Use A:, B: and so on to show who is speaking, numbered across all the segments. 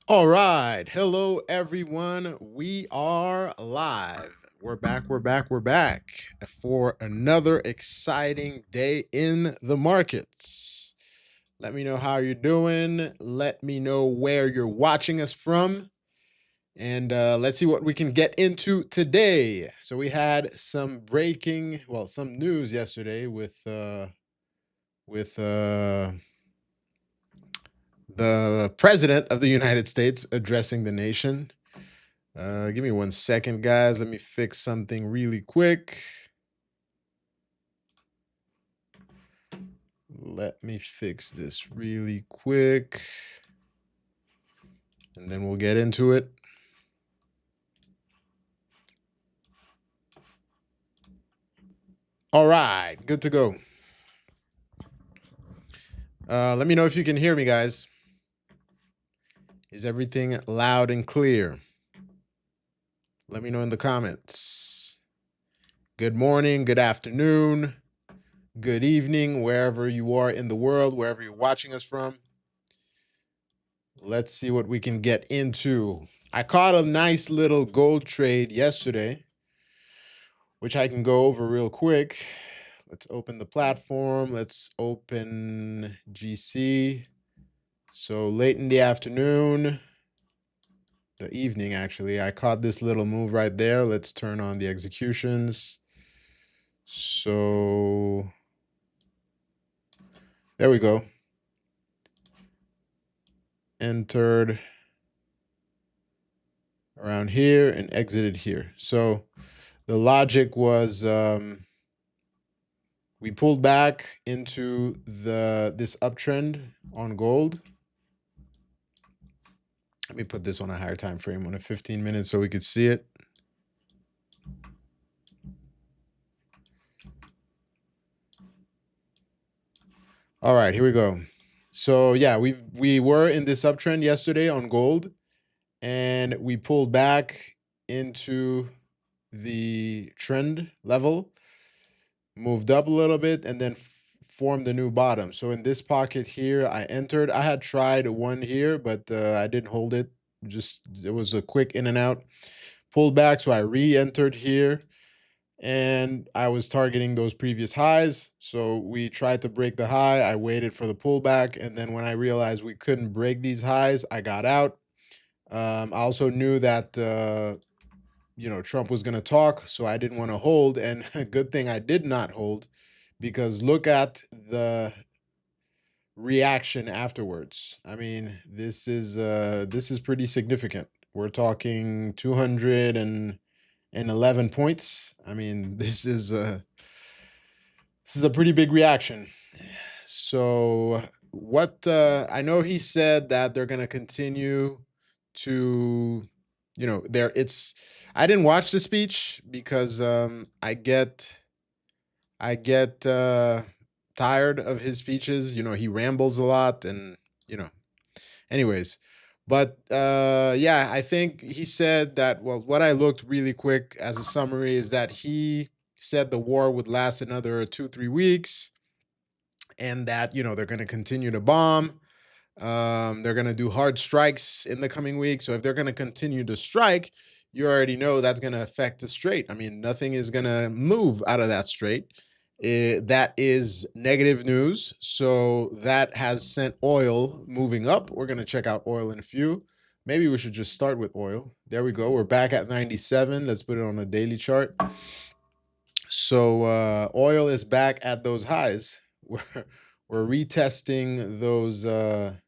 A: All right. Hello, everyone. We are live. We're back for another exciting day in the markets. Let me know how you're doing. Let me know where you're watching us from. And let's see what we can get into today. So we had some some news yesterday with the president of the United States addressing the nation. Give me 1 second, guys. Let me fix something really quick. Let me fix this really quick. And then we'll get into it. All right, good to go. Let me know if you can hear me, guys. Is everything loud and clear? Let me know in the comments. Good morning, good afternoon, good evening, wherever you are in the world, wherever you're watching us from. Let's see what we can get into. I caught a nice little gold trade yesterday, which I can go over real quick. Let's open the platform. Let's open GC. So late in the afternoon, the evening actually, I caught this little move right there. Let's turn on the executions. So there we go. Entered around here and exited here. So the logic was we pulled back into this uptrend on gold. Let me put this on a higher time frame, on a 15 minutes, so we could see it. All right, here we go. So yeah, we were in this uptrend yesterday on gold, and we pulled back into the trend level, moved up a little bit, and then formed a new bottom. So in this pocket here, I entered. I had tried one here, but I didn't hold it. It was a quick in and out. Pulled back, so I re-entered here, and I was targeting those previous highs. So we tried to break the high. I waited for the pullback, and then when I realized we couldn't break these highs, I got out. I also knew that Trump was going to talk, so I didn't want to hold. And a good thing I did not hold, because look at the reaction afterwards. I mean, this is pretty significant. We're talking 211 points. I mean, this is a pretty big reaction. So what I know, he said that they're going to continue to, I didn't watch the speech because I get tired of his speeches. He rambles a lot, and anyways. But yeah, I think he said that, well, what I looked really quick as a summary is that he said the war would last another 2-3 weeks, and that they're going to continue to bomb. They're going to do hard strikes in the coming weeks. So if they're going to continue to strike, you already know that's going to affect the straight. I mean, nothing is going to move out of that straight. That is negative news. So that has sent oil moving up. We're going to check out oil in a few. Maybe we should just start with oil. There we go. We're back at 97. Let's put it on a daily chart. So oil is back at those highs. We're retesting those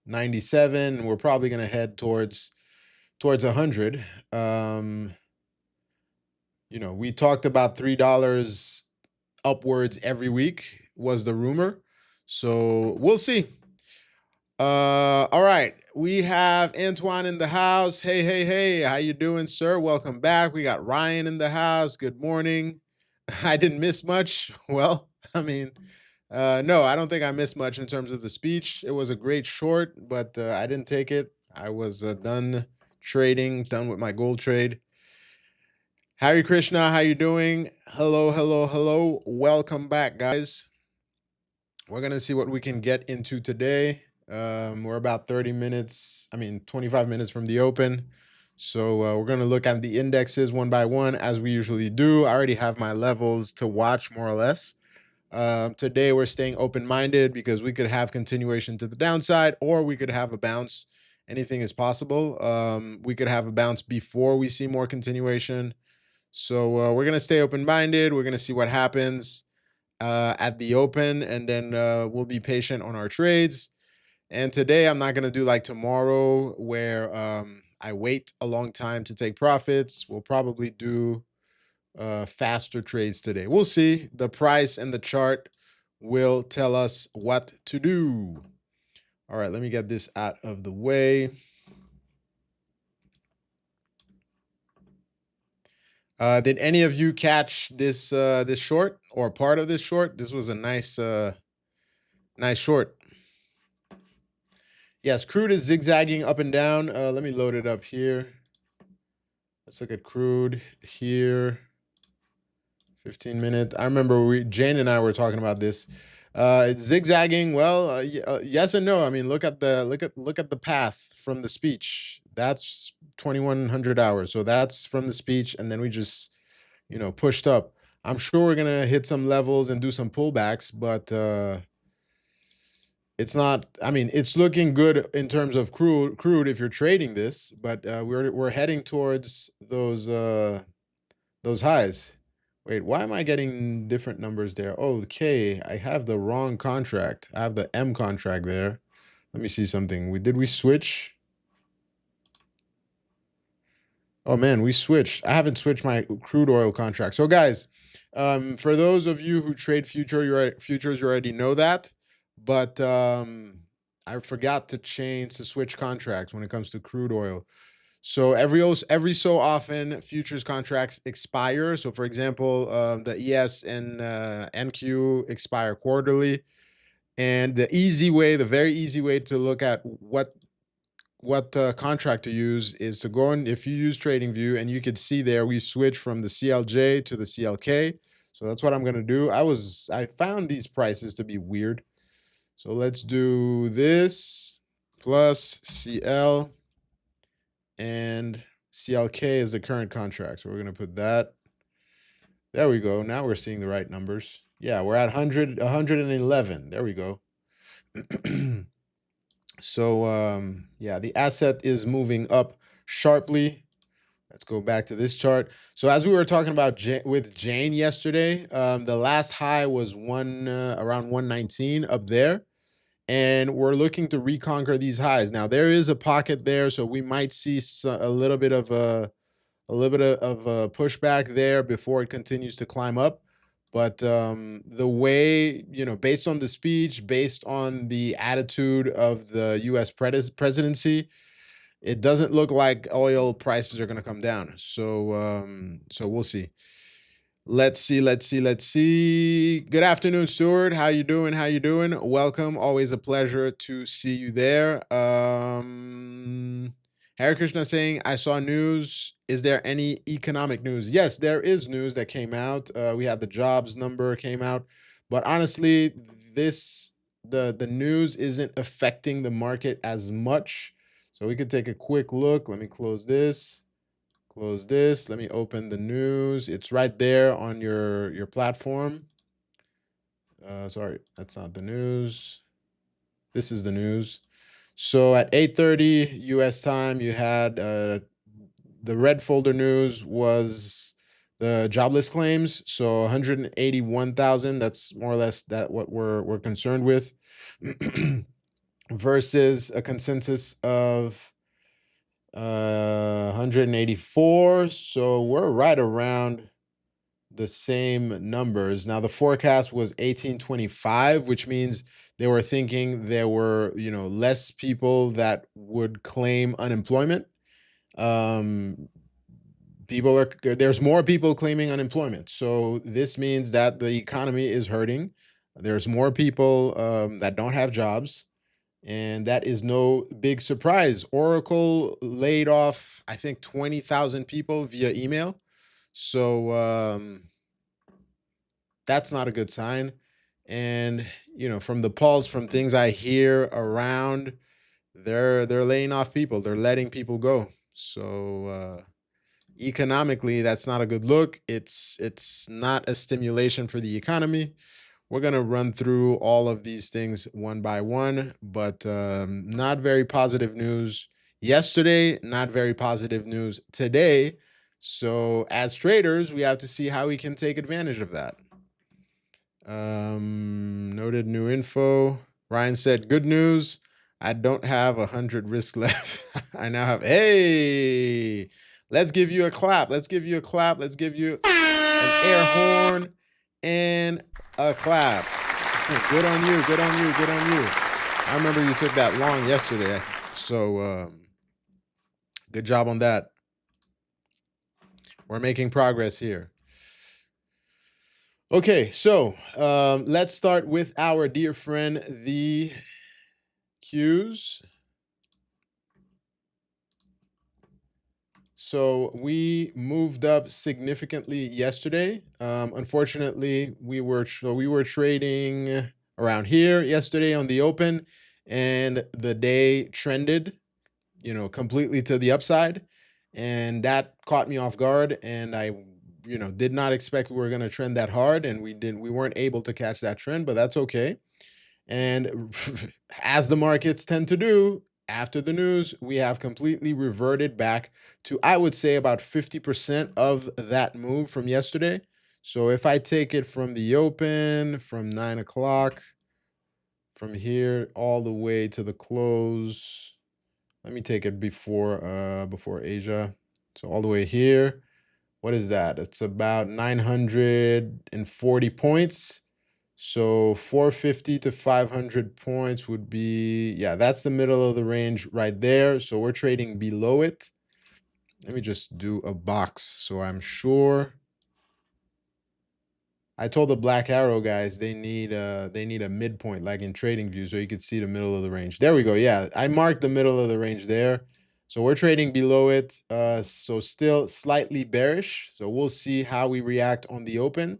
A: 97. We're probably going to head towards 100. We talked about $3 upwards every week was the rumor. So we'll see. All right. We have Antoine in the house. Hey. How you doing, sir? Welcome back. We got Ryan in the house. Good morning. I didn't miss much. Well, I mean, no, I don't think I missed much in terms of the speech. It was a great short, but I didn't take it. I was done trading, done with my gold trade. Hare Krishna, how you doing? Hello. Welcome back, guys. We're going to see what we can get into today. We're about 30 minutes, 25 minutes from the open. So we're going to look at the indexes one by one as we usually do. I already have my levels to watch more or less. Today we're staying open-minded because we could have continuation to the downside or we could have a bounce. Anything is possible. We could have a bounce before we see more continuation. So we're going to stay open-minded. We're going to see what happens at the open, and then we'll be patient on our trades. And today I'm not going to do like tomorrow where I wait a long time to take profits. We'll probably do faster trades today. We'll see. The price and the chart will tell us what to do. All right, let me get this out of the way. Did any of you catch this this short or part of this short? This was a nice nice short. Yes, crude is zigzagging up and down. Let me load it up here. Let's look at crude here. 15 minutes. I remember Jane and I were talking about this. It's zigzagging. Well, yes and no. I mean, look at the path from the speech. That's 2100 hours. So that's from the speech, and then we just pushed up. I'm sure we're gonna hit some levels and do some pullbacks, but it's not. I mean, it's looking good in terms of crude if you're trading this, but we're heading towards those highs. Wait, why am I getting different numbers there? Oh, okay, I have the wrong contract. I have the M contract there. Let me see something. Did we switch? Oh man, we switched. I haven't switched my crude oil contract. So guys, for those of you who trade futures, you already know that. But I forgot to switch contracts when it comes to crude oil. So every so often, futures contracts expire. So, for example, the ES and NQ expire quarterly. And the very easy way to look at what contract to use is to go in. If you use TradingView, and you could see there, we switch from the CLJ to the CLK. So that's what I'm gonna do. I found these prices to be weird. So let's do this plus CL. And CLK is the current contract. So we're going to put that. There we go. Now we're seeing the right numbers. Yeah, we're at 111. There we go. So, yeah, the asset is moving up sharply. Let's go back to this chart. So as we were talking about with Jane yesterday, the last high was around 119 up there. And we're looking to reconquer these highs. Now there is a pocket there, so we might see a little bit of a pushback there before it continues to climb up. But the way, based on the speech, based on the attitude of the U.S. presidency, it doesn't look like oil prices are going to come down. So so we'll see. Let's see. Good afternoon, Stuart. How you doing? Welcome. Always a pleasure to see you there. Hare Krishna saying, I saw news. Is there any economic news? Yes, there is news that came out. We had the jobs number came out. But honestly, the news isn't affecting the market as much. So we could take a quick look. Let me close this. Let me open the news. It's right there on your platform. Sorry, that's not the news. This is the news. So at 8:30 US time, you had the red folder news was the jobless claims. So 181,000. That's more or less what we're concerned with, versus a consensus of 184. So we're right around the same numbers. Now the forecast was 1825, which means they were thinking there were, less people that would claim unemployment. There's more people claiming unemployment. So this means that the economy is hurting. There's more people that don't have jobs. And that is no big surprise. Oracle laid off, I think, 20,000 people via email. So that's not a good sign. And from the pulse, from things I hear around, they're laying off people. They're letting people go. So economically, that's not a good look. It's not a stimulation for the economy. We're gonna run through all of these things one by one, but not very positive news yesterday. Not very positive news today. So as traders, we have to see how we can take advantage of that. Noted new info. Ryan said, good news. I don't have 100 risk left. I now have, hey, let's give you a clap. Let's give you a clap. Let's give you an air horn and a clap. Good on you. Good on you. Good on you. I remember you took that long yesterday. So good job on that. We're making progress here. Okay, so let's start with our dear friend, the Qs. So we moved up significantly yesterday. Unfortunately, we were trading around here yesterday on the open, and the day trended, completely to the upside, and that caught me off guard. And I, did not expect we were going to trend that hard, and we weren't able to catch that trend, but that's okay. And as the markets tend to do, after the news, we have completely reverted back to, I would say, about 50% of that move from yesterday. So if I take it from the open, from 9 o'clock, from here all the way to the close, let me take it before Asia. So all the way here, what is that? It's about 940 points. So 450 to 500 points would be, yeah, that's the middle of the range right there. So we're trading below it. Let me just do a box so I'm sure. I told the Black Arrow guys they need a midpoint like in Trading View so you could see the middle of the range. There we go. Yeah, I marked the middle of the range there. So we're trading below it. So still slightly bearish. So we'll see how we react on the open.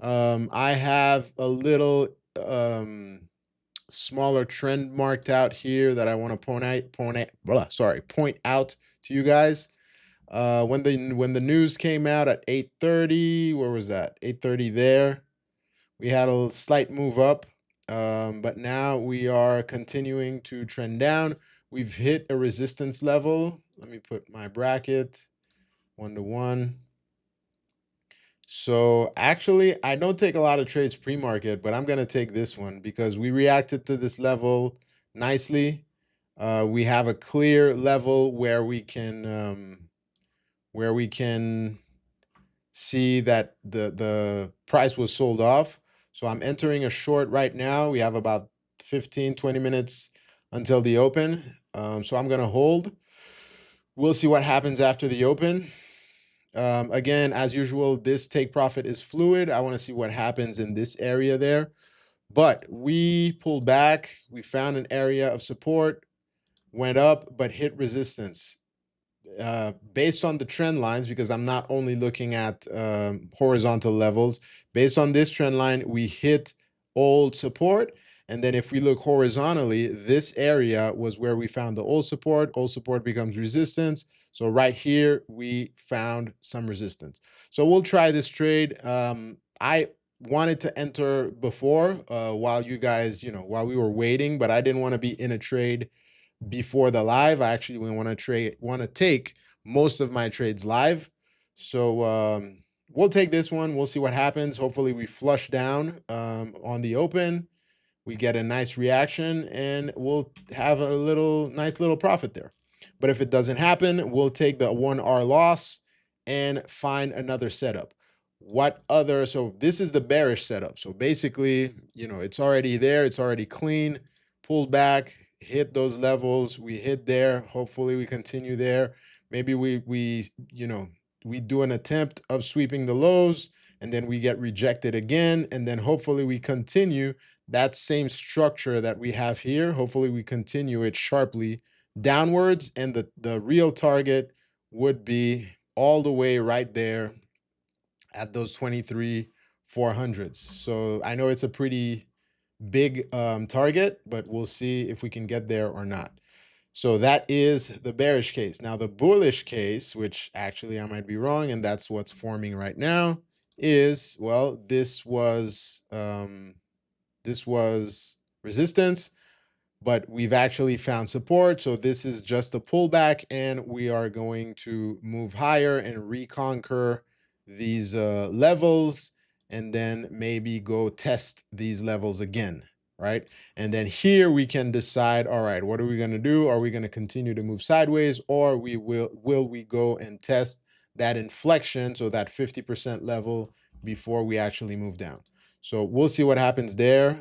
A: I have a little smaller trend marked out here that I want to point out to you guys. When the news came out at 8:30, where was that? 8:30 there. We had a slight move up, but now we are continuing to trend down. We've hit a resistance level. Let me put my bracket 1-to-1. So actually, I don't take a lot of trades pre-market, but I'm going to take this one because we reacted to this level nicely. We have a clear level where we can see that the price was sold off. So I'm entering a short right now. We have about 15-20 minutes until the open. So I'm going to hold. We'll see what happens after the open. Again, as usual, this take profit is fluid. I want to see what happens in this area there. But we pulled back. We found an area of support, went up, but hit resistance. Based on the trend lines, because I'm not only looking at horizontal levels, based on this trend line, we hit old support. And then if we look horizontally, this area was where we found the old support. Old support becomes resistance. So right here, we found some resistance. So we'll try this trade. I wanted to enter before while you guys, while we were waiting, but I didn't want to be in a trade before the live. I actually want to take most of my trades live. So we'll take this one. We'll see what happens. Hopefully we flush down on the open. We get a nice reaction and we'll have a nice little profit there. But if it doesn't happen, we'll take the 1R loss and find another setup. So this is the bearish setup. So basically, it's already there. It's already clean, pulled back, hit those levels. We hit there. Hopefully we continue there. Maybe we do an attempt of sweeping the lows and then we get rejected again. And then hopefully we continue that same structure that we have here. Hopefully we continue it sharply downwards. And the real target would be all the way right there at those 23 400s. So I know it's a pretty big target, but we'll see if we can get there or not. So that is the bearish case. Now the bullish case, which actually I might be wrong, and that's what's forming right now, is, well, this was resistance, but we've actually found support. So this is just a pullback, and we are going to move higher and reconquer these levels, and then maybe go test these levels again, right? And then here we can decide, all right, what are we going to do? Are we going to continue to move sideways, or will we go and test that inflection, so that 50% level, before we actually move down? So we'll see what happens there.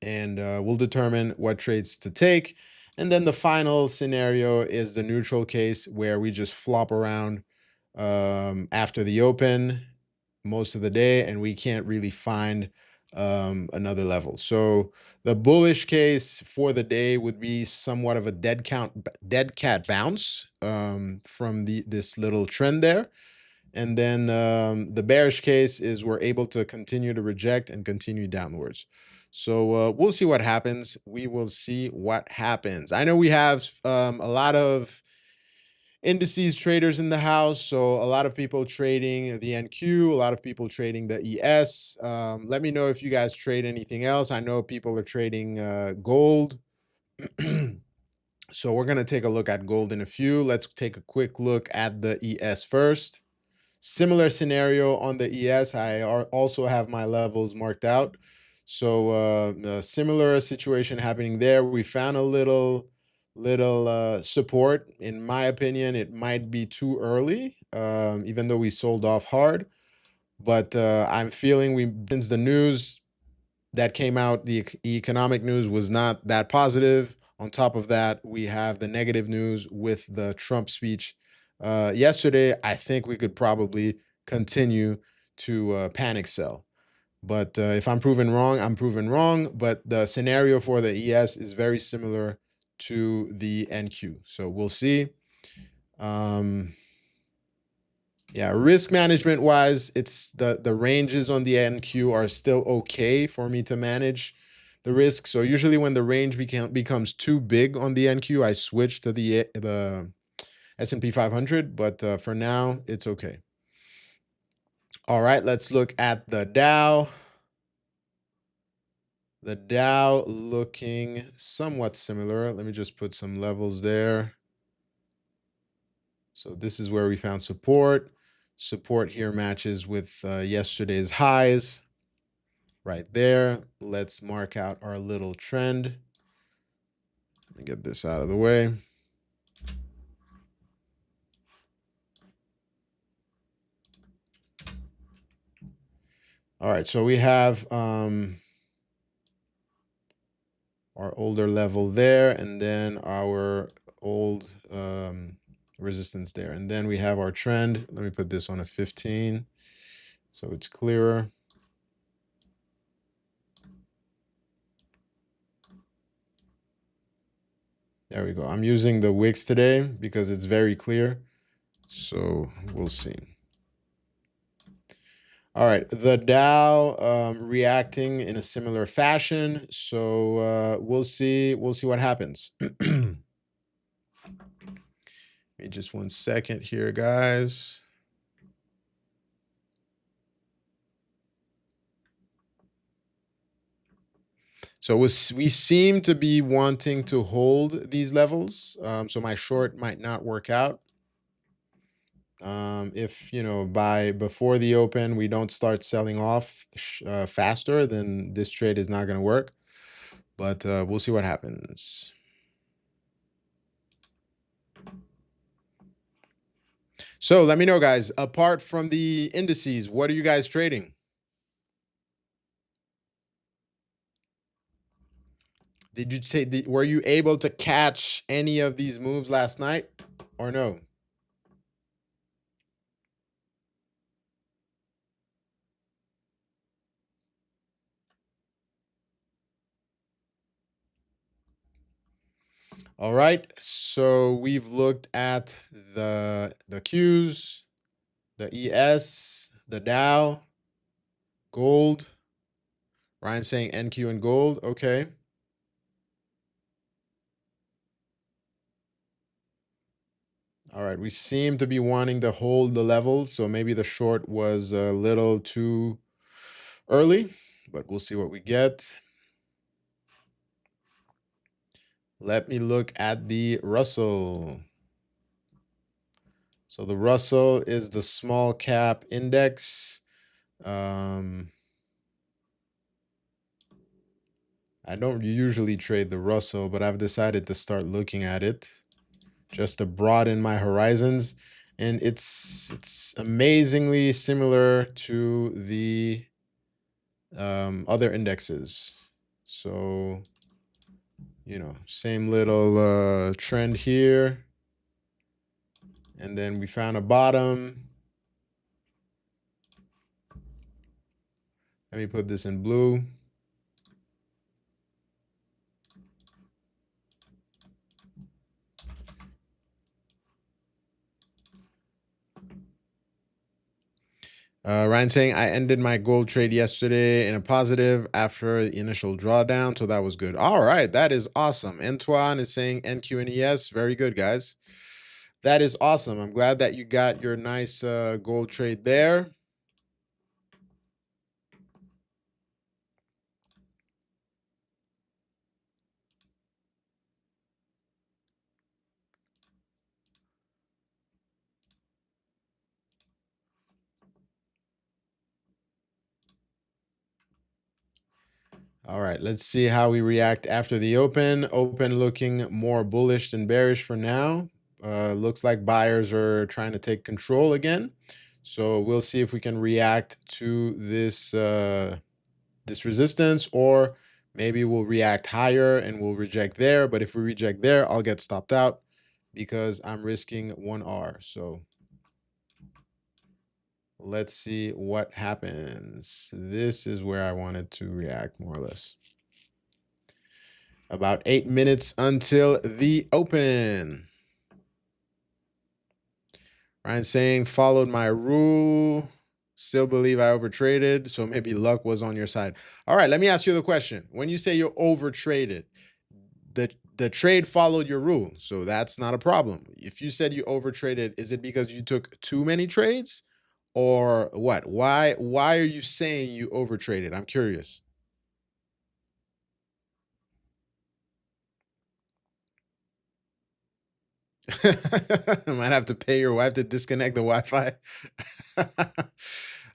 A: And we'll determine what trades to take. And then the final scenario is the neutral case, where we just flop around after the open most of the day, and we can't really find another level. So the bullish case for the day would be somewhat of a dead cat bounce from this little trend there. And then the bearish case is we're able to continue to reject and continue downwards. So we'll see what happens. We will see what happens. I know we have a lot of indices traders in the house. So a lot of people trading the NQ, a lot of people trading the ES. Let me know if you guys trade anything else. I know people are trading gold. So we're going to take a look at gold in a few. Let's take a quick look at the ES first. Similar scenario on the ES. I also have my levels marked out. So a similar situation happening there. We found a little support. In my opinion, it might be too early, even though we sold off hard. But I'm feeling since the news that came out, the economic news was not that positive. On top of that, we have the negative news with the Trump speech yesterday. I think we could probably continue to panic sell. But if I'm proven wrong, I'm proven wrong. But the scenario for the ES is very similar to the NQ. So we'll see. Yeah, risk management wise, it's the ranges on the NQ are still okay for me to manage the risk. So usually when the range becomes too big on the NQ, I switch to the S&P 500, but for now, it's okay. All right, let's look at the Dow. The Dow looking somewhat similar. Let me just put some levels there. So this is where we found support. Support here matches with yesterday's highs right there. Let's mark out our little trend. Let me get this out of the way. All right, so we have our older level there, and then our old resistance there. And then we have our trend. Let me put this on a 15 so it's clearer. There we go. I'm using the wicks today because it's very clear. So we'll see. All right, the Dow reacting in a similar fashion. So we'll see. We'll see what happens. Give me just 1 second here, guys. So we seem to be wanting to hold these levels. So my short might not work out. If, before the open, we don't start selling off faster, then this trade is not going to work. But we'll see what happens. So let me know, guys, apart from the indices, what are you guys trading? Did you say, were you able to catch any of these moves last night or no? All right, so we've looked at the Qs, the ES, the Dow, gold. Ryan saying NQ and gold. Okay. All right. We seem to be wanting to hold the level. So maybe the short was a little too early, but we'll see what we get. Let me look at the Russell. So the Russell is the small cap index. I don't usually trade the Russell, but I've decided to start looking at it just to broaden my horizons. And it's amazingly similar to the other indexes. So, same little trend here. And then we found a bottom. Let me put this in blue. Ryan saying, I ended my gold trade yesterday in a positive after the initial drawdown, so that was good. All right, that is awesome. Antoine is saying NQ and ES. Very good, guys. That is awesome. I'm glad that you got your nice gold trade there. All right, let's see how we react after the open. Open looking more bullish than bearish for now. Looks like buyers are trying to take control again. So we'll see if we can react to this this resistance, or maybe we'll react higher and we'll reject there. But if we reject there, I'll get stopped out because I'm risking 1R. So let's see what happens. This is where I wanted to react more or less. About 8 minutes until the open. Ryan saying, followed my rule. Still believe I overtraded, so maybe luck was on your side. All right, let me ask you the question. When you say you overtraded, the trade followed your rule, so that's not a problem. If you said you overtraded, is it because you took too many trades, or what? Why are you saying you overtraded? I'm curious. I might have to pay your wife to disconnect the Wi-Fi.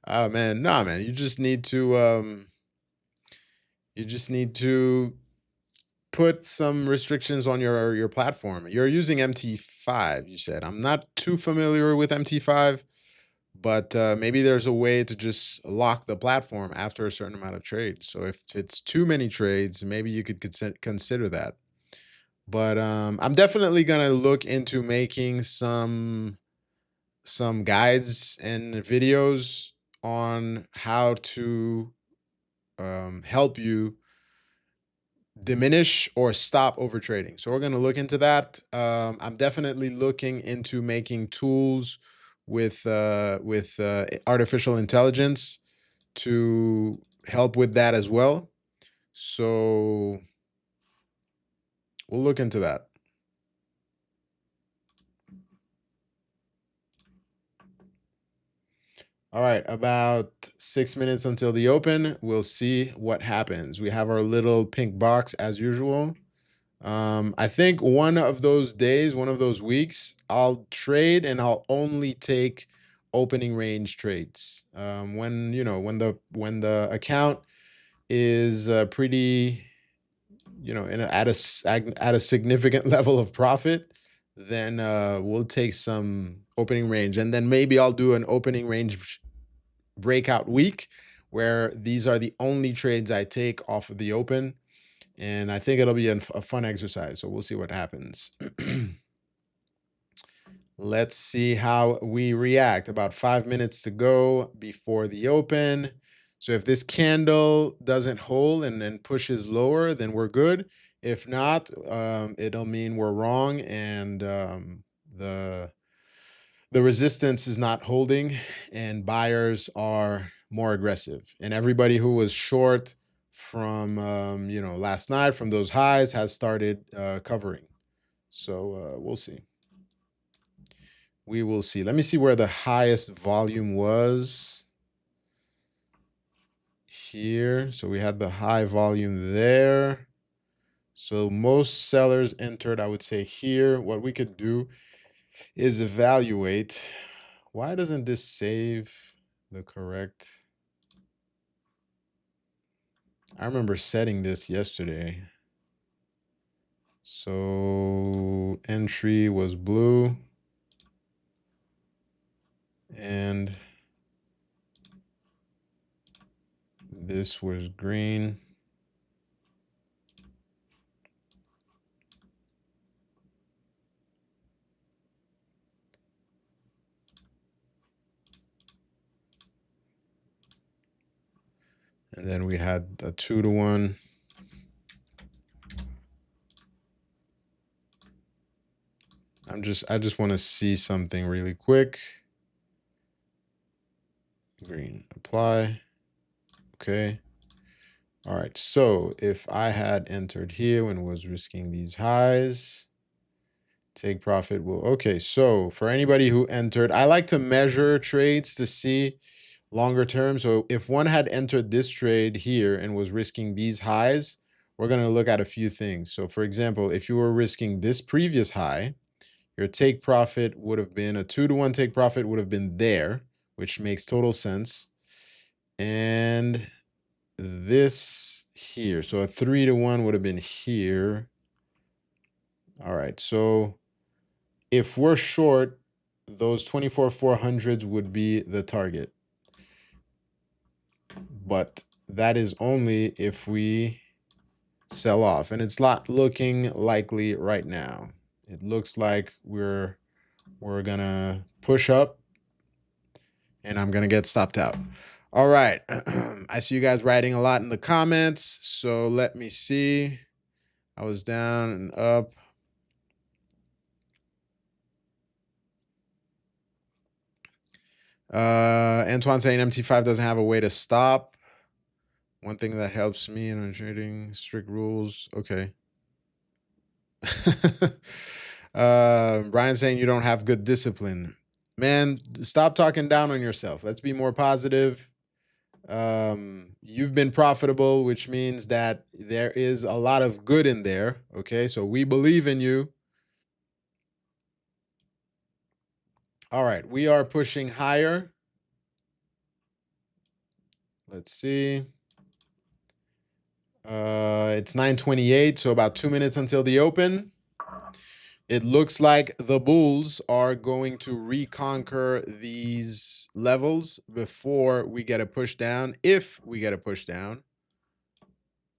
A: Oh man, no man, you just need to put some restrictions on your platform. You're using MT5, you said. I'm not too familiar with MT5, but maybe there's a way to just lock the platform after a certain amount of trades. So if it's too many trades, maybe you could consider that. But I'm definitely gonna look into making some guides and videos on how to help you diminish or stop overtrading. So we're going to look into that. I'm definitely looking into making tools with artificial intelligence to help with that as well. So we'll look into that. All right, about 6 minutes until the open. We'll see what happens. We have our little pink box as usual. I think one of those days, one of those weeks, I'll trade and I'll only take opening range trades. When when the account is pretty, at a significant level of profit, then we'll take some opening range, and then maybe I'll do an opening range breakout week where these are the only trades I take off of the open. And I think it'll be a fun exercise. So we'll see what happens. Let's see how we react. About 5 minutes to go before the open. So if this candle doesn't hold and then pushes lower, then we're good. If not, it'll mean we're wrong, and the the resistance is not holding and buyers are more aggressive. And everybody who was short from last night from those highs has started covering. So we'll see. We will see. Let me see where the highest volume was here. So we had the high volume there. So most sellers entered, I would say, here. What we could do is evaluate. Why doesn't this save the correct? I remember setting this yesterday. So entry was blue and this was green. And then we had a 2-to-1. I just want to see something really quick. Green, apply. Okay. All right. So if I had entered here and was risking these highs, take profit will. Okay. So for anybody who entered, I like to measure trades to see longer term. So if one had entered this trade here and was risking these highs, we're going to look at a few things. So for example, if you were risking this previous high, your take profit would have been a 2-to-1 take profit would have been there, which makes total sense. And this here, so a 3-to-1 would have been here. All right, so if we're short, those 24 400s would be the target. But that is only if we sell off, and it's not looking likely right now. It looks like we're gonna push up and I'm gonna get stopped out. All right. I see you guys writing a lot in the comments, so let me see. I was down and up. Antoine saying MT5 doesn't have a way to stop. One thing that helps me in trading, strict rules. Okay. Brian saying you don't have good discipline. Man, stop talking down on yourself. Let's be more positive. You've been profitable, which means that there is a lot of good in there. Okay, so we believe in you. All right, we are pushing higher. Let's see. It's 9:28, so about 2 minutes until the open. It looks like the bulls are going to reconquer these levels before we get a push down, if we get a push down.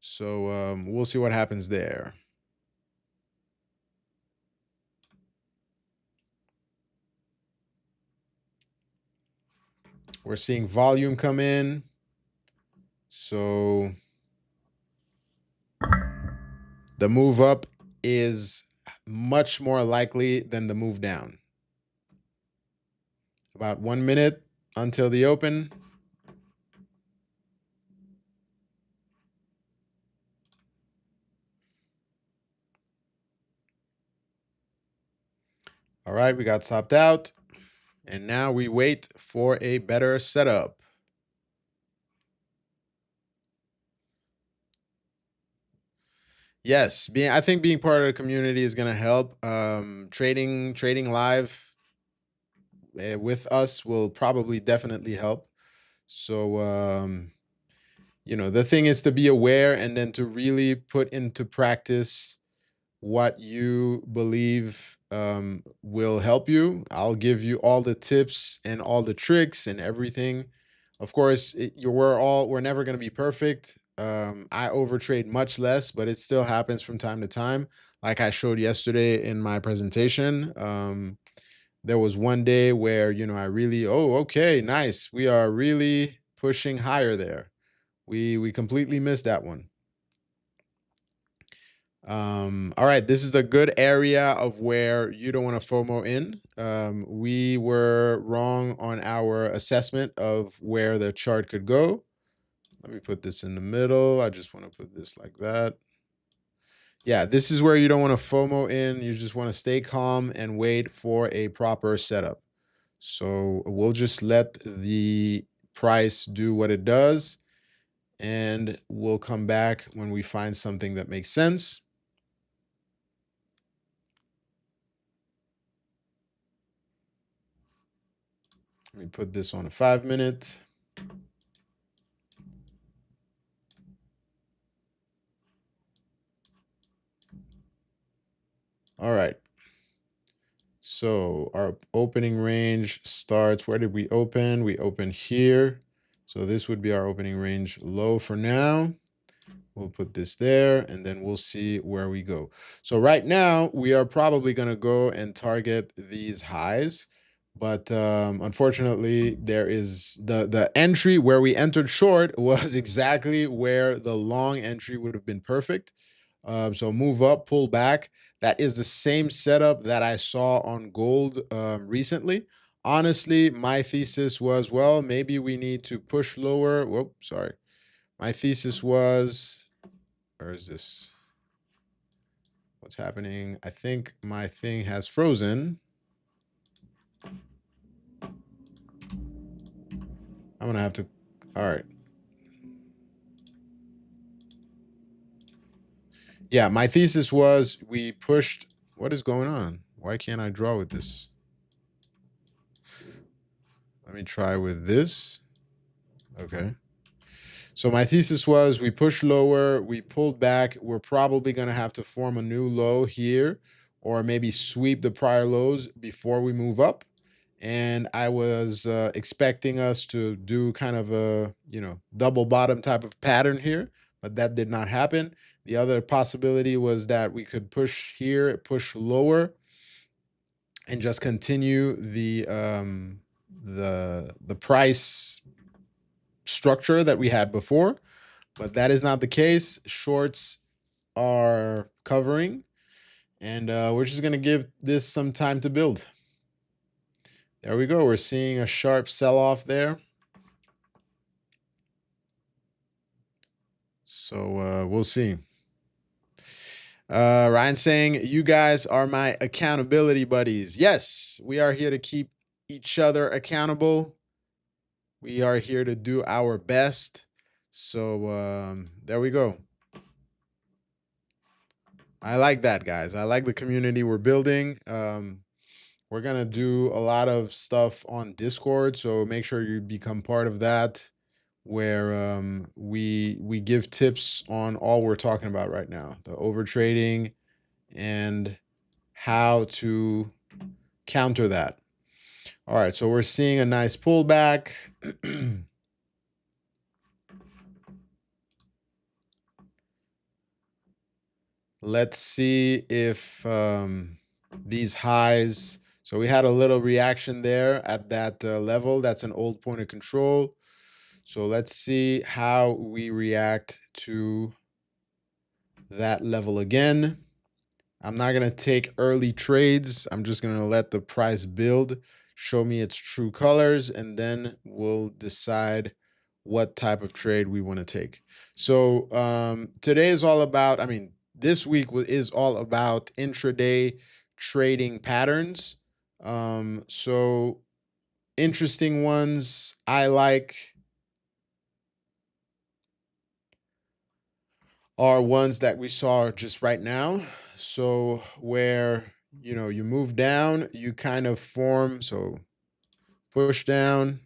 A: So we'll see what happens there. We're seeing volume come in. So the move up is much more likely than the move down. About 1 minute until the open. All right, we got stopped out. And now we wait for a better setup. Yes, I think being part of the community is going to help. Trading live with us will probably definitely help. So the thing is to be aware and then to really put into practice what you believe will help you. I'll give you all the tips and all the tricks and everything. Of course, we're never going to be perfect. I overtrade much less, but it still happens from time to time. Like I showed yesterday in my presentation, there was one day where I really, okay, nice, we are really pushing higher there. We completely missed that one. All right, this is the good area of where you don't want to FOMO in. We were wrong on our assessment of where the chart could go. Let me put this in the middle. I just want to put this like that. Yeah, this is where you don't want to FOMO in. You just want to stay calm and wait for a proper setup. So we'll just let the price do what it does, and we'll come back when we find something that makes sense. Let me put this on a 5-minute. All right. So our opening range starts, where did we open? We open here. So this would be our opening range low for now. We'll put this there, and then we'll see where we go. So right now, we are probably going to go and target these highs. But unfortunately, there is the entry where we entered short was exactly where the long entry would have been perfect. So move up, pull back. That is the same setup that I saw on gold recently. Honestly, my thesis was, well, maybe we need to push lower. Whoop, sorry. My thesis was, where is this? What's happening? I think my thing has frozen. I'm gonna have to, all right. Yeah, my thesis was we pushed, what is going on? Why can't I draw with this? Let me try with this. Okay. So my thesis was we pushed lower, we pulled back. We're probably going to have to form a new low here, or maybe sweep the prior lows before we move up. And I was expecting us to do kind of a, double bottom type of pattern here, but that did not happen. The other possibility was that we could push here, push lower, and just continue the price structure that we had before, but that is not the case. Shorts are covering, and we're just going to give this some time to build. There we go. We're seeing a sharp sell-off there. So we'll see. Ryan saying, you guys are my accountability buddies. Yes, we are here to keep each other accountable. We are here to do our best. So there we go. I like that, guys. I like the community we're building. We're going to do a lot of stuff on Discord, so make sure you become part of that, where we give tips on all we're talking about right now, the overtrading and how to counter that. All right, so we're seeing a nice pullback. Let's see if these highs, so we had a little reaction there at that level. That's an old point of control. So let's see how we react to that level again. I'm not going to take early trades. I'm just going to let the price build, show me its true colors, and then we'll decide what type of trade we want to take. So today is all about, this week is all about intraday trading patterns. So interesting ones I like are ones that we saw just right now. So where, you move down, you kind of form, so push down,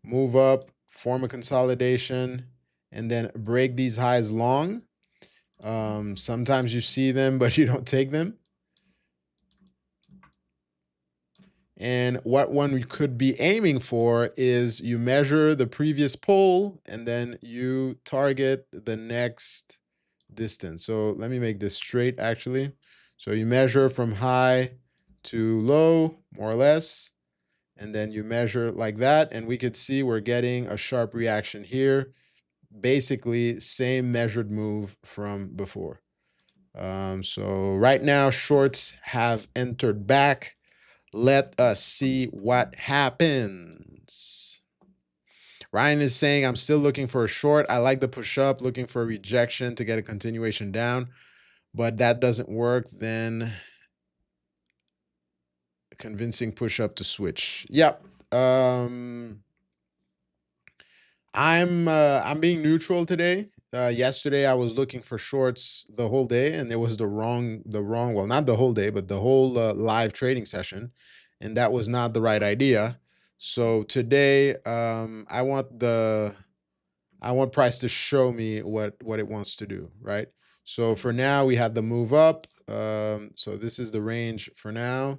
A: move up, form a consolidation, and then break these highs long. Sometimes you see them, but you don't take them. And what one could be aiming for is you measure the previous pull and then you target the next distance. So let me make this straight actually. So you measure from high to low, more or less, and then you measure like that. And we could see we're getting a sharp reaction here. Basically, same measured move from before. So right now, shorts have entered back. Let us see what happens. Ryan is saying, I'm still looking for a short. I like the push up, looking for a rejection to get a continuation down, but that doesn't work. Then convincing push up to switch. Yep. I'm being neutral today. Yesterday I was looking for shorts the whole day, and it was the wrong, well, not the whole day, but the whole live trading session, and that was not the right idea. So today, I want price to show me what it wants to do, right? So for now we had the move up. So this is the range for now,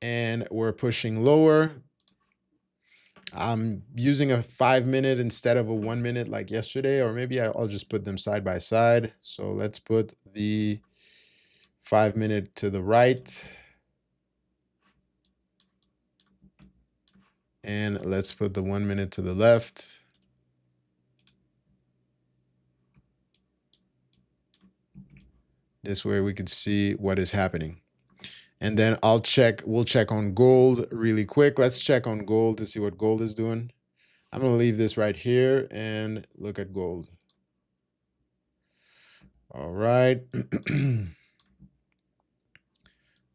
A: and we're pushing lower. I'm using a 5 minute instead of a 1 minute like yesterday, or maybe I'll just put them side by side. So let's put the 5 minute to the right, and let's put the 1 minute to the left. This way we could see what is happening. And then we'll check on gold really quick. Let's check on gold to see what gold is doing. I'm gonna leave this right here and look at gold. All right.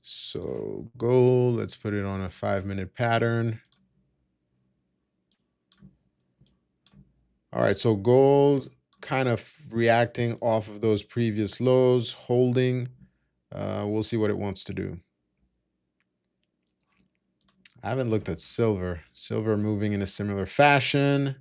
A: So gold, let's put it on a 5 minute pattern. All right, so gold kind of reacting off of those previous lows, holding. We'll see what it wants to do. I haven't looked at silver. Silver moving in a similar fashion.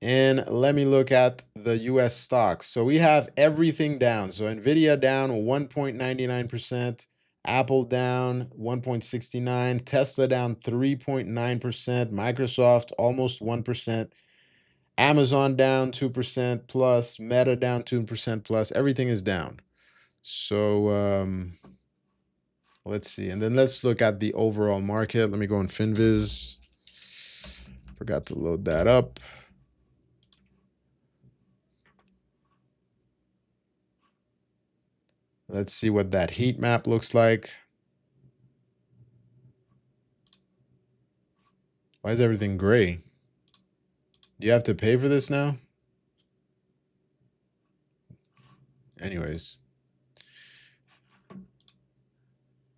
A: And let me look at the US stocks. So we have everything down. So Nvidia down 1.99%, Apple down 1.69, Tesla down 3.9%, Microsoft almost 1%, Amazon down 2% plus, Meta down 2% plus. Everything is down. So let's see. And then let's look at the overall market. Let me go on FinViz. Forgot to load that up. Let's see what that heat map looks like. Why is everything gray? Do you have to pay for this now? Anyways.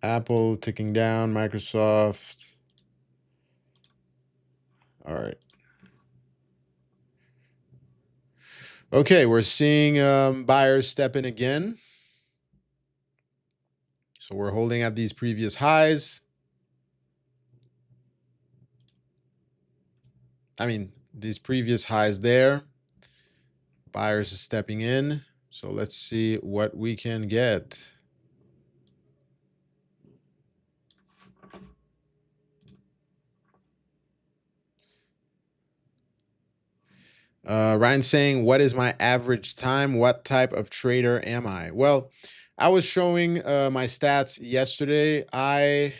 A: Apple ticking down, Microsoft. All right. Okay, we're seeing buyers step in again. So we're holding at these previous highs. I mean, these previous highs there. Buyers are stepping in. So let's see what we can get. Ryan saying, what is my average time? What type of trader am I? Well, I was showing my stats yesterday. I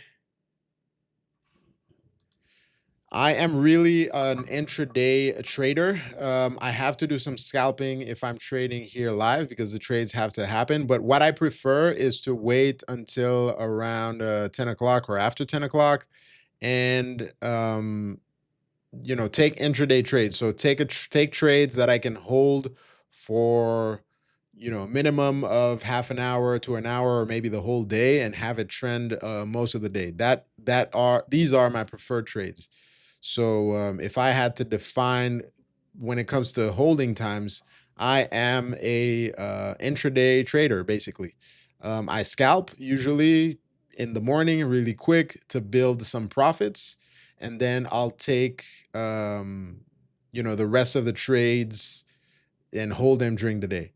A: am really an intraday trader. I have to do some scalping if I'm trading here live because the trades have to happen. But what I prefer is to wait until around 10 o'clock or after 10 o'clock and take intraday trades. So take trades that I can hold for minimum of half an hour to an hour or maybe the whole day and have it trend most of the day. These are my preferred trades. So if I had to define when it comes to holding times, I am a intraday trader basically. I scalp usually in the morning really quick to build some profits, and then I'll take the rest of the trades and hold them during the day.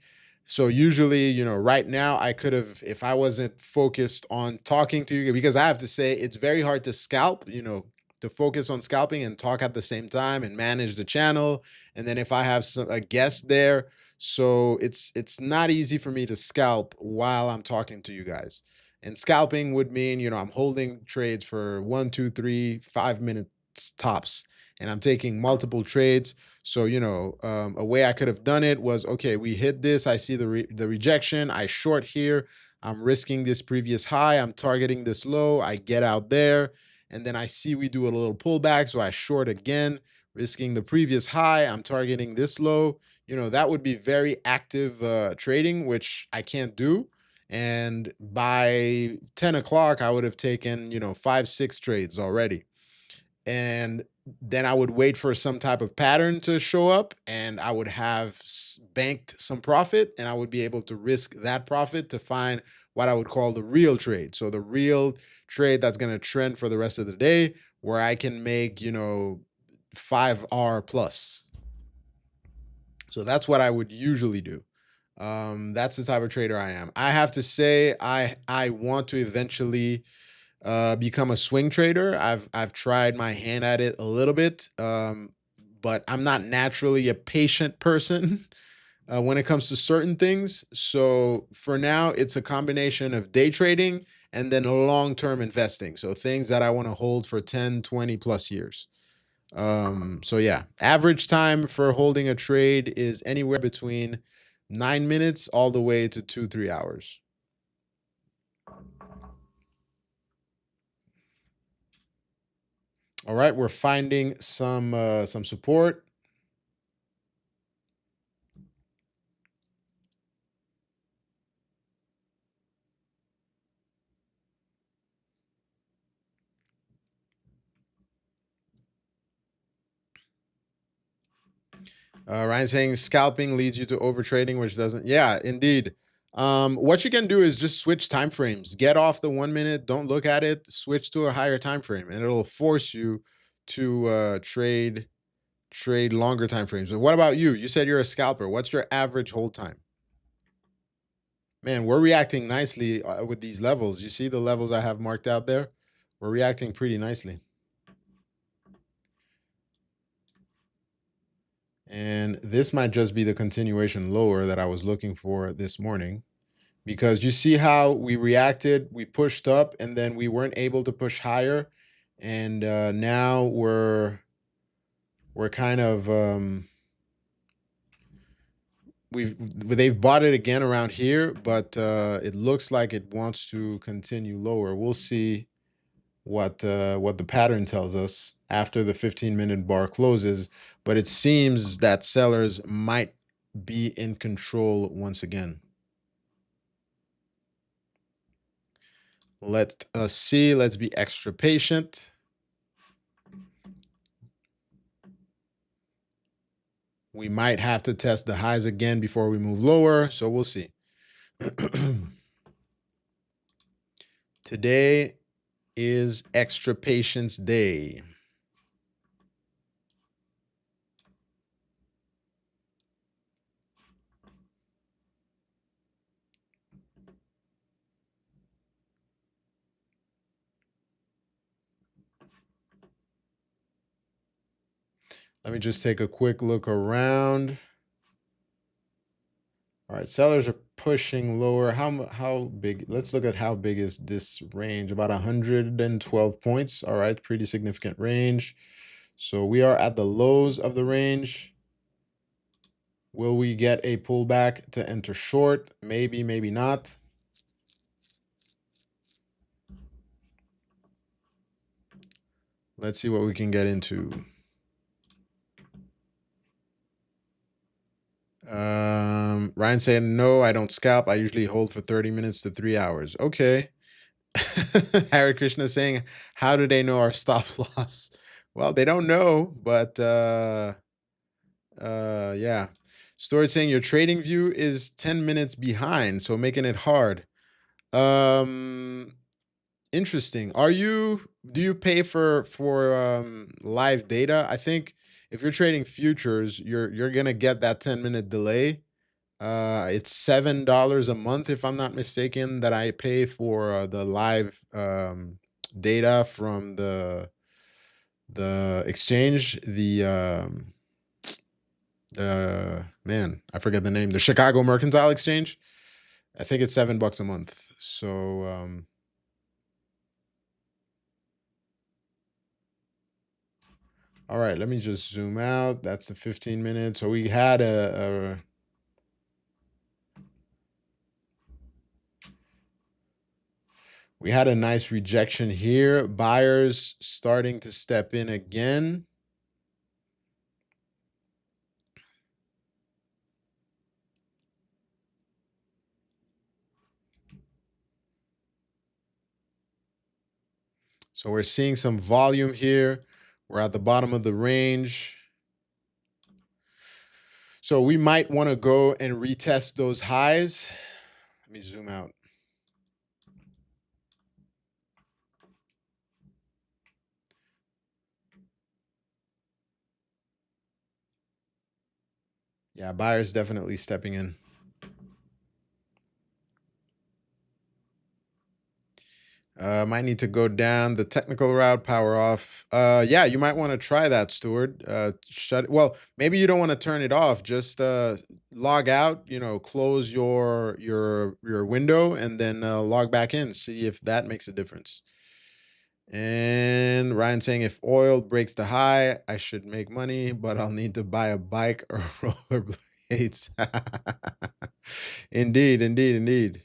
A: So usually, right now I could have, if I wasn't focused on talking to you, because I have to say it's very hard to scalp, to focus on scalping and talk at the same time and manage the channel. And then if I have a guest there, so it's not easy for me to scalp while I'm talking to you guys. And scalping would mean, I'm holding trades for 1, 2, 3, 5 minutes tops, and I'm taking multiple trades. So, a way I could have done it was, okay, we hit this. I see the rejection. I short here. I'm risking this previous high. I'm targeting this low. I get out there. And then I see we do a little pullback. So I short again, risking the previous high. I'm targeting this low. That would be very active trading, which I can't do. And by 10 o'clock, I would have taken, 5, 6 trades already. And then I would wait for some type of pattern to show up, and I would have banked some profit, and I would be able to risk that profit to find what I would call the real trade. So the real trade that's going to trend for the rest of the day, where I can make, 5R plus. So that's what I would usually do. That's the type of trader I am. I have to say, I want to eventually become a swing trader. I've tried my hand at it a little bit, but I'm not naturally a patient person when it comes to certain things. So for now, it's a combination of day trading and then long-term investing. So things that I want to hold for 10, 20 plus years. So yeah, average time for holding a trade is anywhere between 9 minutes all the way to 2, 3 hours. All right, we're finding some support. Ryan saying scalping leads you to overtrading, which doesn't. Yeah, indeed. What you can do is just switch time frames. Get off the 1 minute. Don't look at it. Switch to a higher time frame, and it'll force you to trade longer time frames. But what about you? You said you're a scalper. What's your average hold time? Man, we're reacting nicely with these levels. You see the levels I have marked out there? We're reacting pretty nicely. And this might just be the continuation lower that I was looking for this morning, because you see how we reacted, we pushed up, and then we weren't able to push higher. And now we're kind of they've bought it again around here, but it looks like it wants to continue lower. We'll see what the pattern tells us after the 15-minute bar closes, but it seems that sellers might be in control once again. Let us see. Let's be extra patient. We might have to test the highs again before we move lower, so we'll see. Today is extra patience day. Let me just take a quick look around. All right, sellers are pushing lower. How big? Let's look at how big is this range. About 112 points. All right, pretty significant range. So we are at the lows of the range. Will we get a pullback to enter short? Maybe, maybe not. Let's see what we can get into. Ryan said, no, I don't scalp. I usually hold for 30 minutes to 3 hours. Okay. Hare Krishna saying, how do they know our stop loss? Well, they don't know, but yeah. Storage saying your trading view is 10 minutes behind, so making it hard. Interesting. Do you pay for live data? I think if you're trading futures, you're gonna get that 10-minute delay. It's $7 a month, if I'm not mistaken, that I pay for the live data from the exchange. The man, I forget the name. The Chicago Mercantile Exchange. I think it's $7 a month. So All right, let me just zoom out. That's the 15 minutes. So we had a nice rejection here. Buyers starting to step in again. So we're seeing some volume here. We're at the bottom of the range. So we might want to go and retest those highs. Let me zoom out. Yeah, buyers definitely stepping in. Might need to go down the technical route, power off. Yeah, you might want to try that, Stuart. Well, maybe you don't want to turn it off. Just log out. Close your window and then log back in. See if that makes a difference. And Ryan saying if oil breaks the high, I should make money, but I'll need to buy a bike or rollerblades. Indeed, indeed, indeed.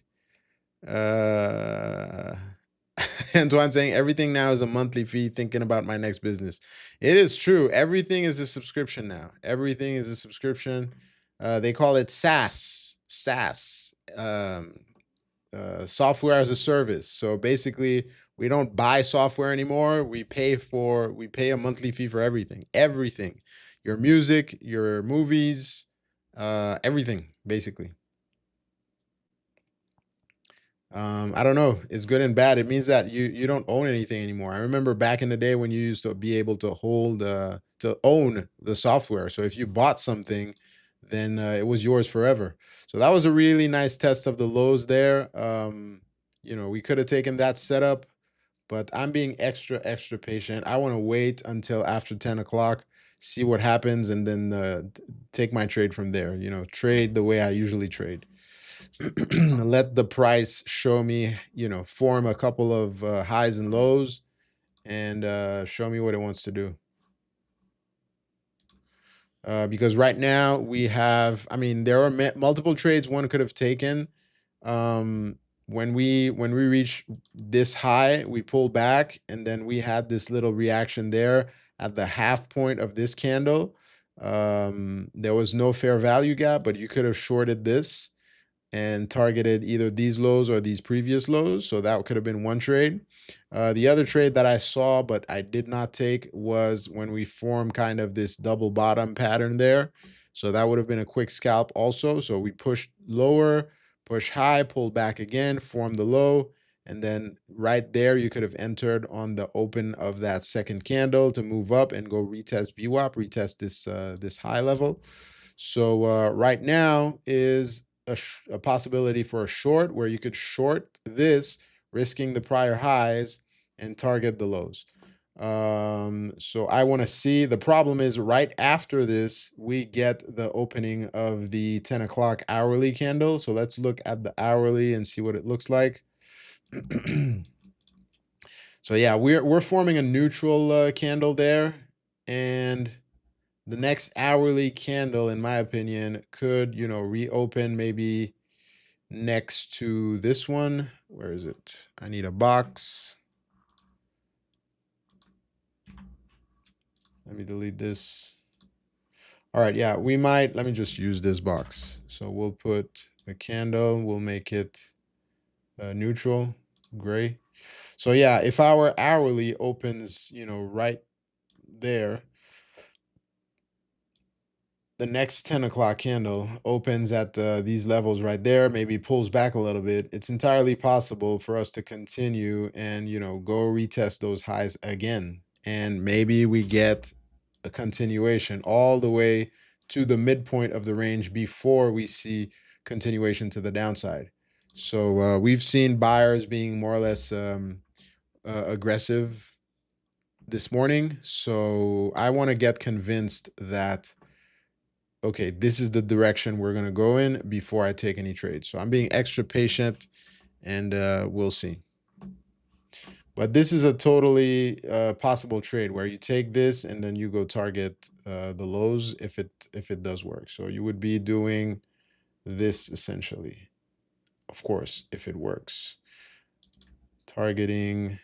A: Uh, Antoine saying everything now is a monthly fee. Thinking about my next business. It is true. Everything is a subscription now. Everything is a subscription. They call it SaaS. SaaS. Software as a service. So basically, we don't buy software anymore. We pay a monthly fee for everything. Everything. Your music, your movies, everything, basically. I don't know. It's good and bad. It means that you don't own anything anymore. I remember back in the day when you used to be able to to own the software. So if you bought something, then it was yours forever. So that was a really nice test of the lows there. We could have taken that setup, but I'm being extra patient. I want to wait until after 10 o'clock, see what happens, and then take my trade from there. Trade the way I usually trade. Let the price show me, form a couple of highs and lows and show me what it wants to do. Because right now we have, there are multiple trades one could have taken. When we reach this high, we pull back, and then we had this little reaction there at the half point of this candle. There was no fair value gap, but you could have shorted this and targeted either these lows or these previous lows. So that could have been one trade. The other trade that I saw, but I did not take, was when we formed kind of this double bottom pattern there. So that would have been a quick scalp also. So we pushed lower, push high, pulled back again, formed the low. And then right there, you could have entered on the open of that second candle to move up and go retest VWAP, retest this high level. So right now is a possibility for a short where you could short this, risking the prior highs and target the lows. So I want to see. The problem is right after this, we get the opening of the 10 o'clock hourly candle. So let's look at the hourly and see what it looks like. So yeah, we're forming a neutral candle there, and the next hourly candle, in my opinion, could, reopen maybe next to this one. Where is it? I need a box. Let me delete this. All right, yeah, let me just use this box. So we'll put the candle, we'll make it neutral, gray. So yeah, if our hourly opens, right there, the next 10 o'clock candle opens at these levels right there, maybe pulls back a little bit, it's entirely possible for us to continue and, go retest those highs again. And maybe we get a continuation all the way to the midpoint of the range before we see continuation to the downside. So we've seen buyers being more or less aggressive this morning. So I want to get convinced that okay, this is the direction we're going to go in before I take any trades. So I'm being extra patient, and we'll see. But this is a totally possible trade where you take this and then you go target the lows if it does work. So you would be doing this essentially, of course, if it works. Targeting.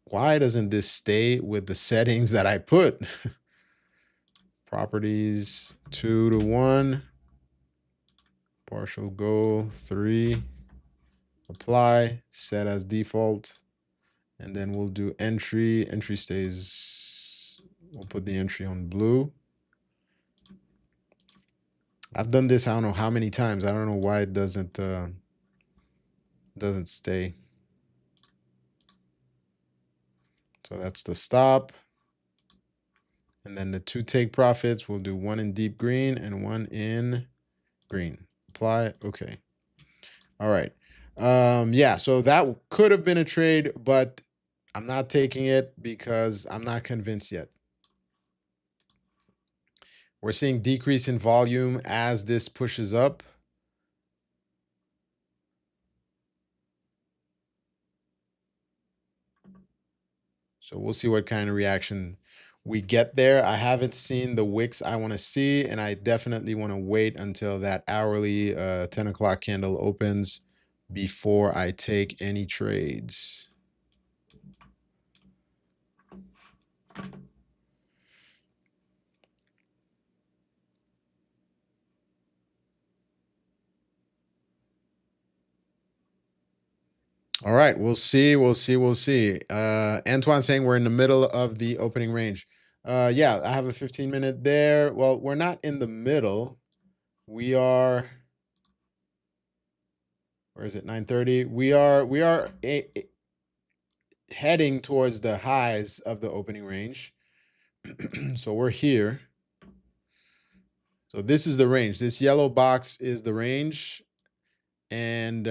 A: Why doesn't this stay with the settings that I put? Properties 2 to 1. Partial goal 3. Apply. Set as default. And then we'll do entry. Entry stays. We'll put the entry on blue. I've done this I don't know how many times. I don't know why it doesn't stay. So that's the stop. And then the 2 take profits, we'll do 1 in deep green and 1 in green. Apply. Okay. All right. Yeah, so that could have been a trade, but I'm not taking it because I'm not convinced yet. We're seeing decrease in volume as this pushes up. So we'll see what kind of reaction we get there. I haven't seen the wicks I want to see, and I definitely want to wait until that hourly 10 o'clock candle opens before I take any trades. All right, we'll see. Antoine saying we're in the middle of the opening range. Yeah, I have a 15-minute there. Well, we're not in the middle. We are, where is it? 9:30. We are heading towards the highs of the opening range. So we're here. So this is the range. This yellow box is the range. And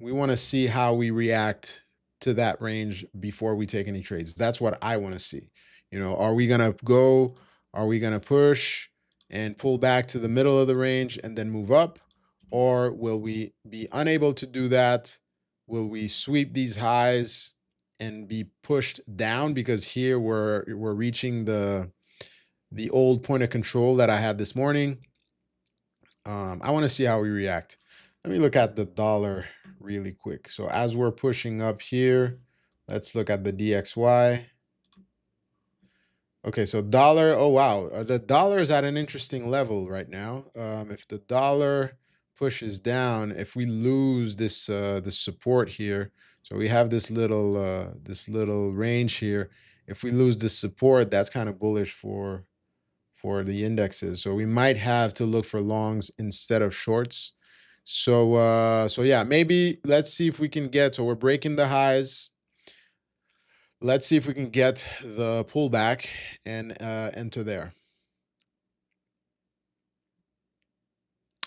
A: we want to see how we react to that range before we take any trades. That's what I want to see. You know, are we going to go? Are we going to push and pull back to the middle of the range and then move up? Or will we be unable to do that? Will we sweep these highs and be pushed down? Because here we're reaching the old point of control that I had this morning. I want to see how we react. Let me look at the dollar really quick. So as we're pushing up here, let's look at the DXY. Okay, so dollar, oh wow, the dollar is at an interesting level right now. If the dollar pushes down, if we lose this the support here, so we have this little range here. If we lose this support, that's kind of bullish for the indexes. So we might have to look for longs instead of shorts. So yeah, maybe let's see if we can get, so we're breaking the highs. Let's see if we can get the pullback and enter there.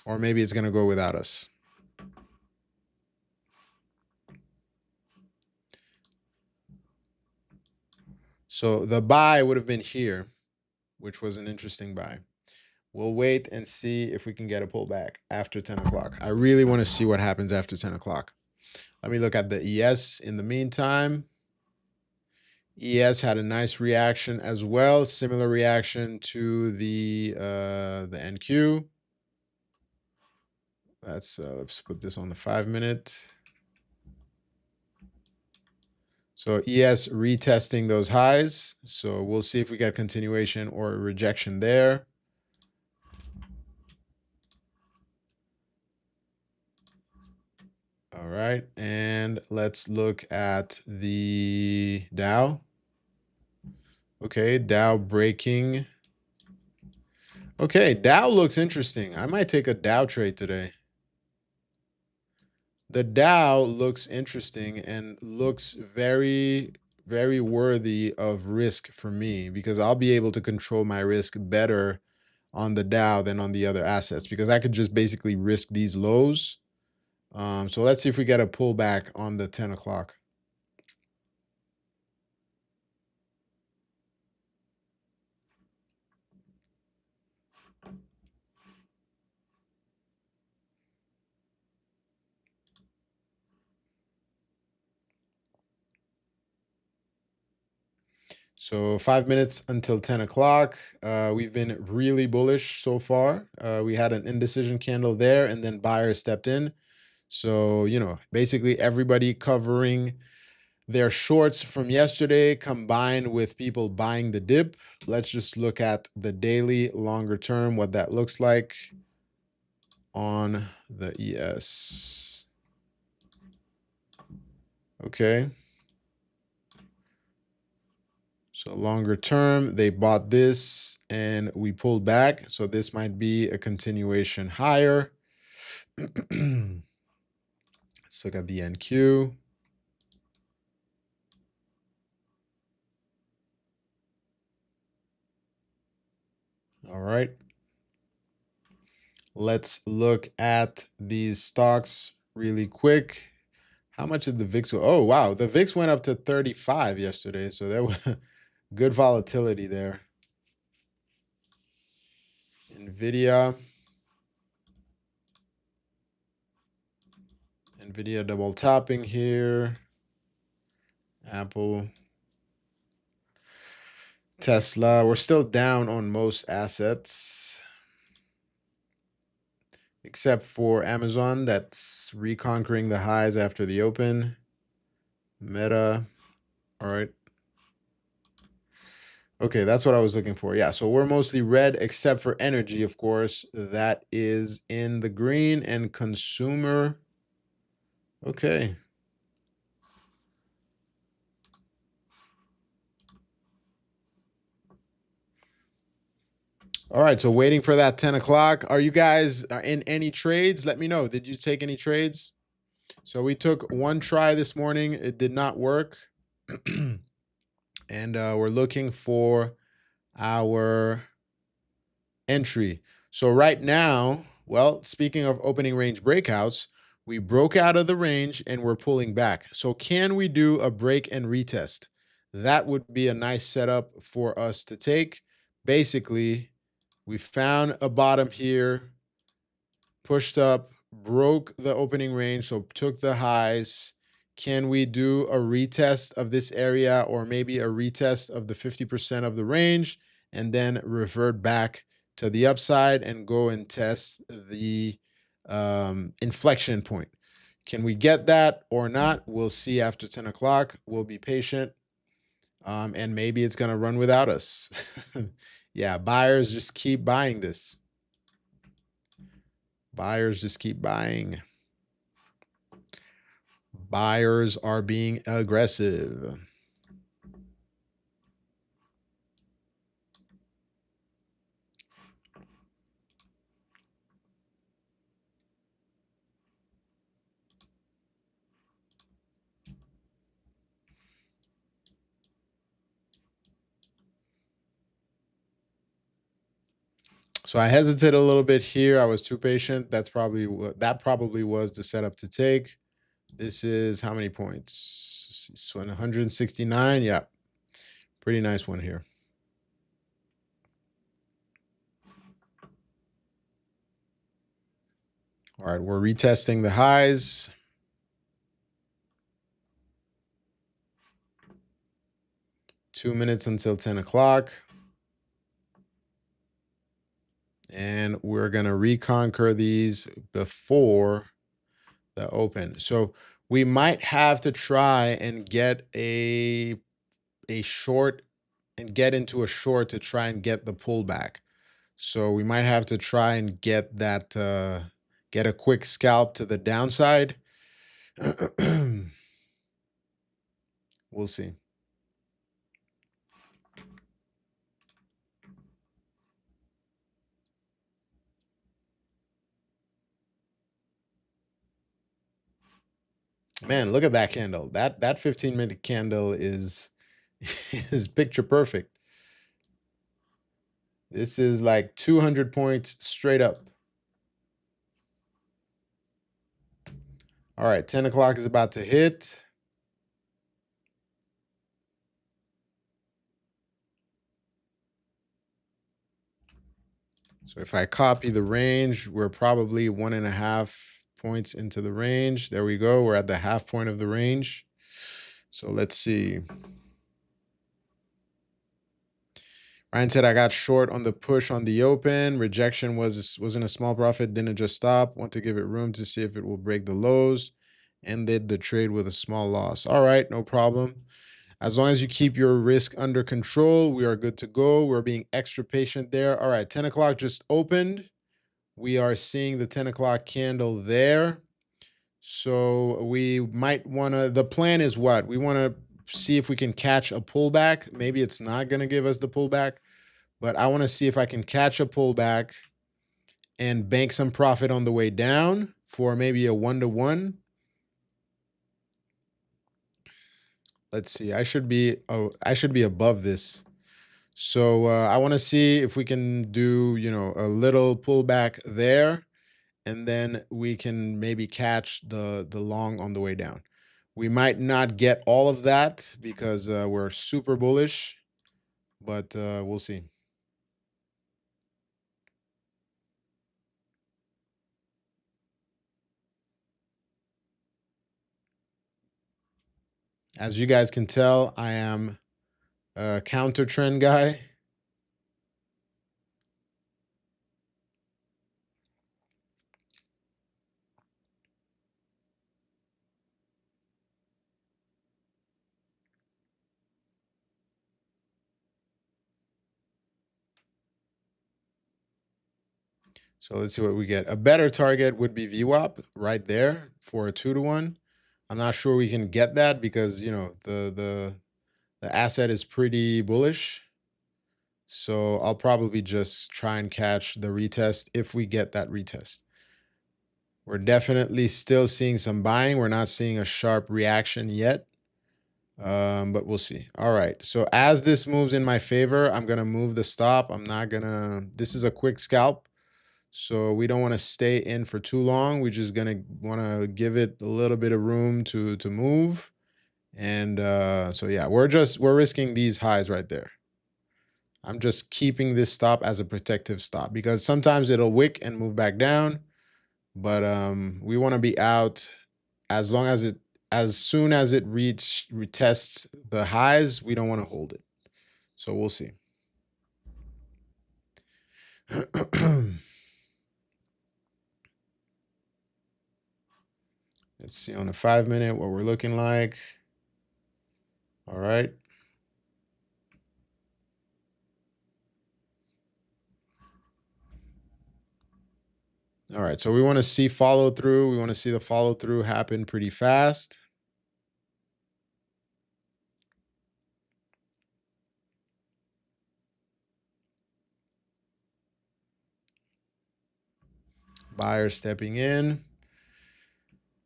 A: Or maybe it's going to go without us. So the buy would have been here, which was an interesting buy. We'll wait and see if we can get a pullback after 10 o'clock. I really want to see what happens after 10 o'clock. Let me look at the ES in the meantime. ES had a nice reaction as well, similar reaction to the NQ. Let's put this on the 5-minute. So ES retesting those highs. So we'll see if we get continuation or a rejection there. All right, and let's look at the Dow. Okay, Dow breaking. Okay, Dow looks interesting. I might take a Dow trade today. The Dow looks interesting and looks very, very worthy of risk for me because I'll be able to control my risk better on the Dow than on the other assets because I could just basically risk these lows. So let's see if we get a pullback on the 10 o'clock. So 5 minutes until 10 o'clock. We've been really bullish so far. We had an indecision candle there, and then buyers stepped in. So, basically everybody covering their shorts from yesterday combined with people buying the dip. Let's just look at the daily longer term, what that looks like on the ES. Okay. So longer term, they bought this and we pulled back. So this might be a continuation higher. Let's look at the NQ. All right. Let's look at these stocks really quick. How much did the VIX go? Oh, wow. The VIX went up to 35 yesterday. So there was good volatility there. NVIDIA. NVIDIA double topping here. Apple. Tesla. We're still down on most assets, except for Amazon that's reconquering the highs after the open. Meta. All right. Okay, that's what I was looking for. Yeah, so we're mostly red except for energy, of course. That is in the green, and consumer. Okay. All right, so waiting for that 10 o'clock. Are you guys in any trades? Let me know. Did you take any trades? So we took one try this morning. It did not work. And we're looking for our entry. So right now, well, speaking of opening range breakouts, we broke out of the range and we're pulling back. So can we do a break and retest? That would be a nice setup for us to take. Basically, we found a bottom here, pushed up, broke the opening range, so took the highs. Can we do a retest of this area, or maybe a retest of the 50% of the range, and then revert back to the upside and go and test the inflection point? Can we get that or not? We'll see after 10 o'clock. We'll be patient. And maybe it's going to run without us. Yeah, buyers just keep buying this. Buyers just keep buying. Buyers are being aggressive. So I hesitated a little bit here. I was too patient. That probably was the setup to take. This is how many points? This one 169. Yeah. Pretty nice one here. All right, we're retesting the highs. Two minutes until 10 o'clock. And we're going to reconquer these before the open. So we might have to try and get a short and get into a short to try and get the pullback. So we might have to try and get that, get a quick scalp to the downside. We'll see. Man, look at that candle. That 15-minute candle is is picture perfect. This is like 200 points straight up. All right, 10 o'clock is about to hit. So if I copy the range, we're probably 1.5 points into the range. There we go. We're at the half point of the range. So let's see. Ryan said I got short on the push on the open. Rejection wasn't a small profit, didn't just stop. Want to give it room to see if it will break the lows. Ended the trade with a small loss. All right, no problem. As long as you keep your risk under control, we are good to go. We're being extra patient there. All right, 10 o'clock just opened. We are seeing the 10 o'clock candle there. So we might want to, the plan is what? We want to see if we can catch a pullback. Maybe it's not going to give us the pullback, but I want to see if I can catch a pullback and bank some profit on the way down for maybe a 1-to-1. Let's see. I should be above this. So I want to see if we can do, a little pullback there, and then we can maybe catch the long on the way down. We might not get all of that because we're super bullish, but we'll see. As you guys can tell, I am a counter trend guy. So let's see what we get. A better target would be VWAP right there for a 2-to-1. I'm not sure we can get that because the asset is pretty bullish. So I'll probably just try and catch the retest if we get that retest. We're definitely still seeing some buying. We're not seeing a sharp reaction yet, but we'll see. All right. So as this moves in my favor, I'm going to move the stop. I'm not going to, this is a quick scalp. So we don't want to stay in for too long. We're just going to want to give it a little bit of room to move. And so, yeah, we're risking these highs right there. I'm just keeping this stop as a protective stop because sometimes it'll wick and move back down. But we want to be out as soon as it retests the highs. We don't want to hold it. So we'll see. Let's see on a 5-minute what we're looking like. All right. All right, so we want to see follow through. We want to see the follow through happen pretty fast. Buyers stepping in.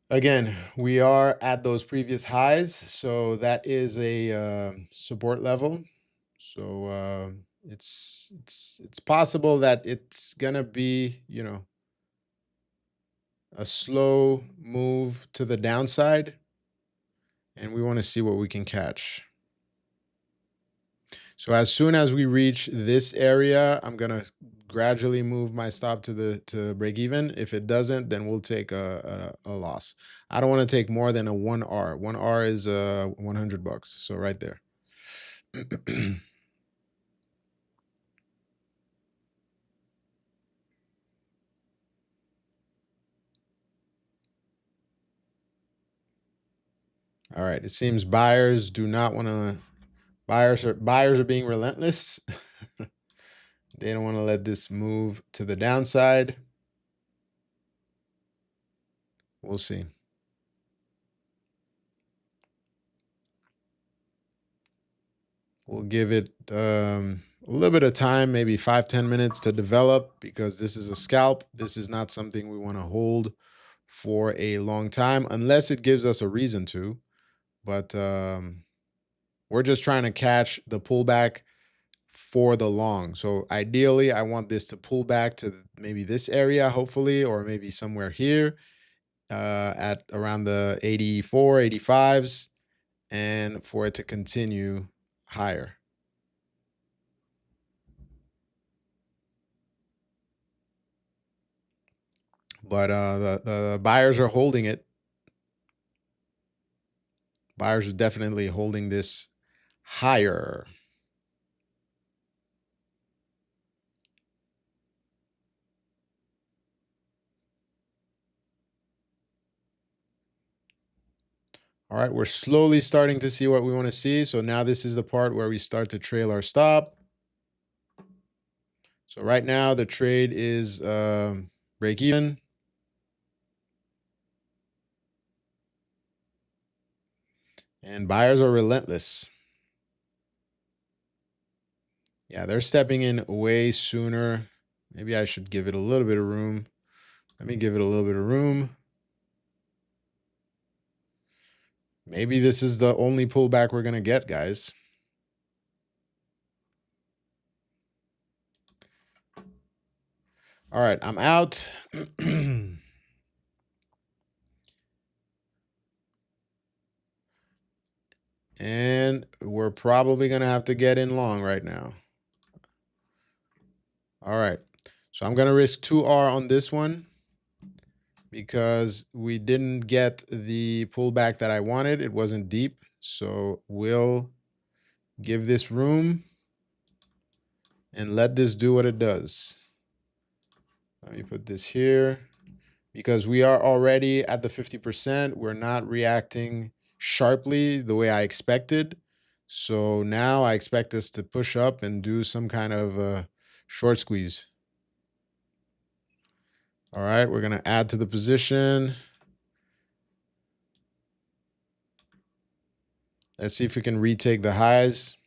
A: Again, we are at those previous highs, so that is a support level. So it's possible that it's gonna be a slow move to the downside, and we want to see what we can catch. So as soon as we reach this area, I'm gonna gradually move my stop to break even. If it doesn't, then we'll take a loss. I don't want to take more than a 1R. 1R is $100. So right there. All right. It seems buyers do not want to. Buyers are being relentless. They don't want to let this move to the downside. We'll see. We'll give it a little bit of time, maybe 5-10 minutes to develop because this is a scalp. This is not something we want to hold for a long time unless it gives us a reason to. But we're just trying to catch the pullback for the long. So ideally, I want this to pull back to maybe this area, hopefully, or maybe somewhere here at around the 84, 85s, and for it to continue higher. But the buyers are holding it. Buyers are definitely holding this higher. All right, we're slowly starting to see what we want to see. So now this is the part where we start to trail our stop. So right now the trade is break even. And buyers are relentless. Yeah, they're stepping in way sooner. Maybe I should give it a little bit of room. Let me give it a little bit of room. Maybe this is the only pullback we're going to get, guys. All right, I'm out. And we're probably going to have to get in long right now. All right. So I'm going to risk 2R on this one because we didn't get the pullback that I wanted. It wasn't deep. So we'll give this room and let this do what it does. Let me put this here because we are already at the 50%. We're not reacting sharply the way I expected. So now I expect us to push up and do some kind of short squeeze. All right, we're going to add to the position. Let's see if we can retake the highs.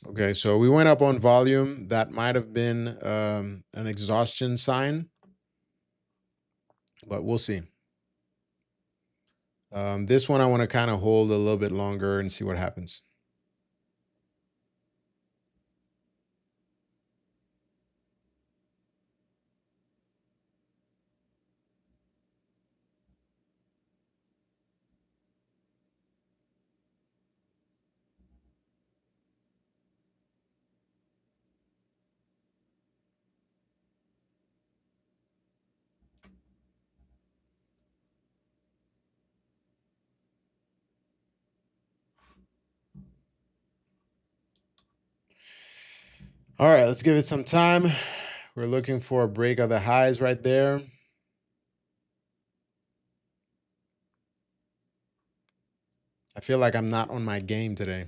A: Okay, so we went up on volume. That might have been an exhaustion sign, but we'll see. This one I want to kind of hold a little bit longer and see what happens. All right, let's give it some time. We're looking for a break of the highs right there. I feel like I'm not on my game today.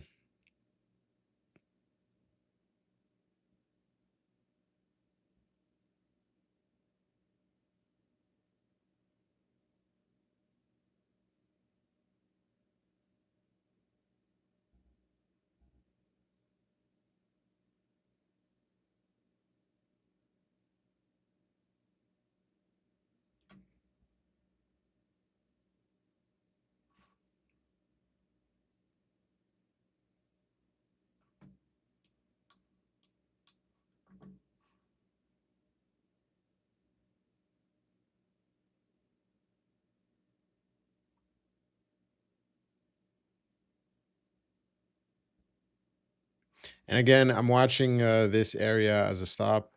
A: And again, I'm watching this area as a stop.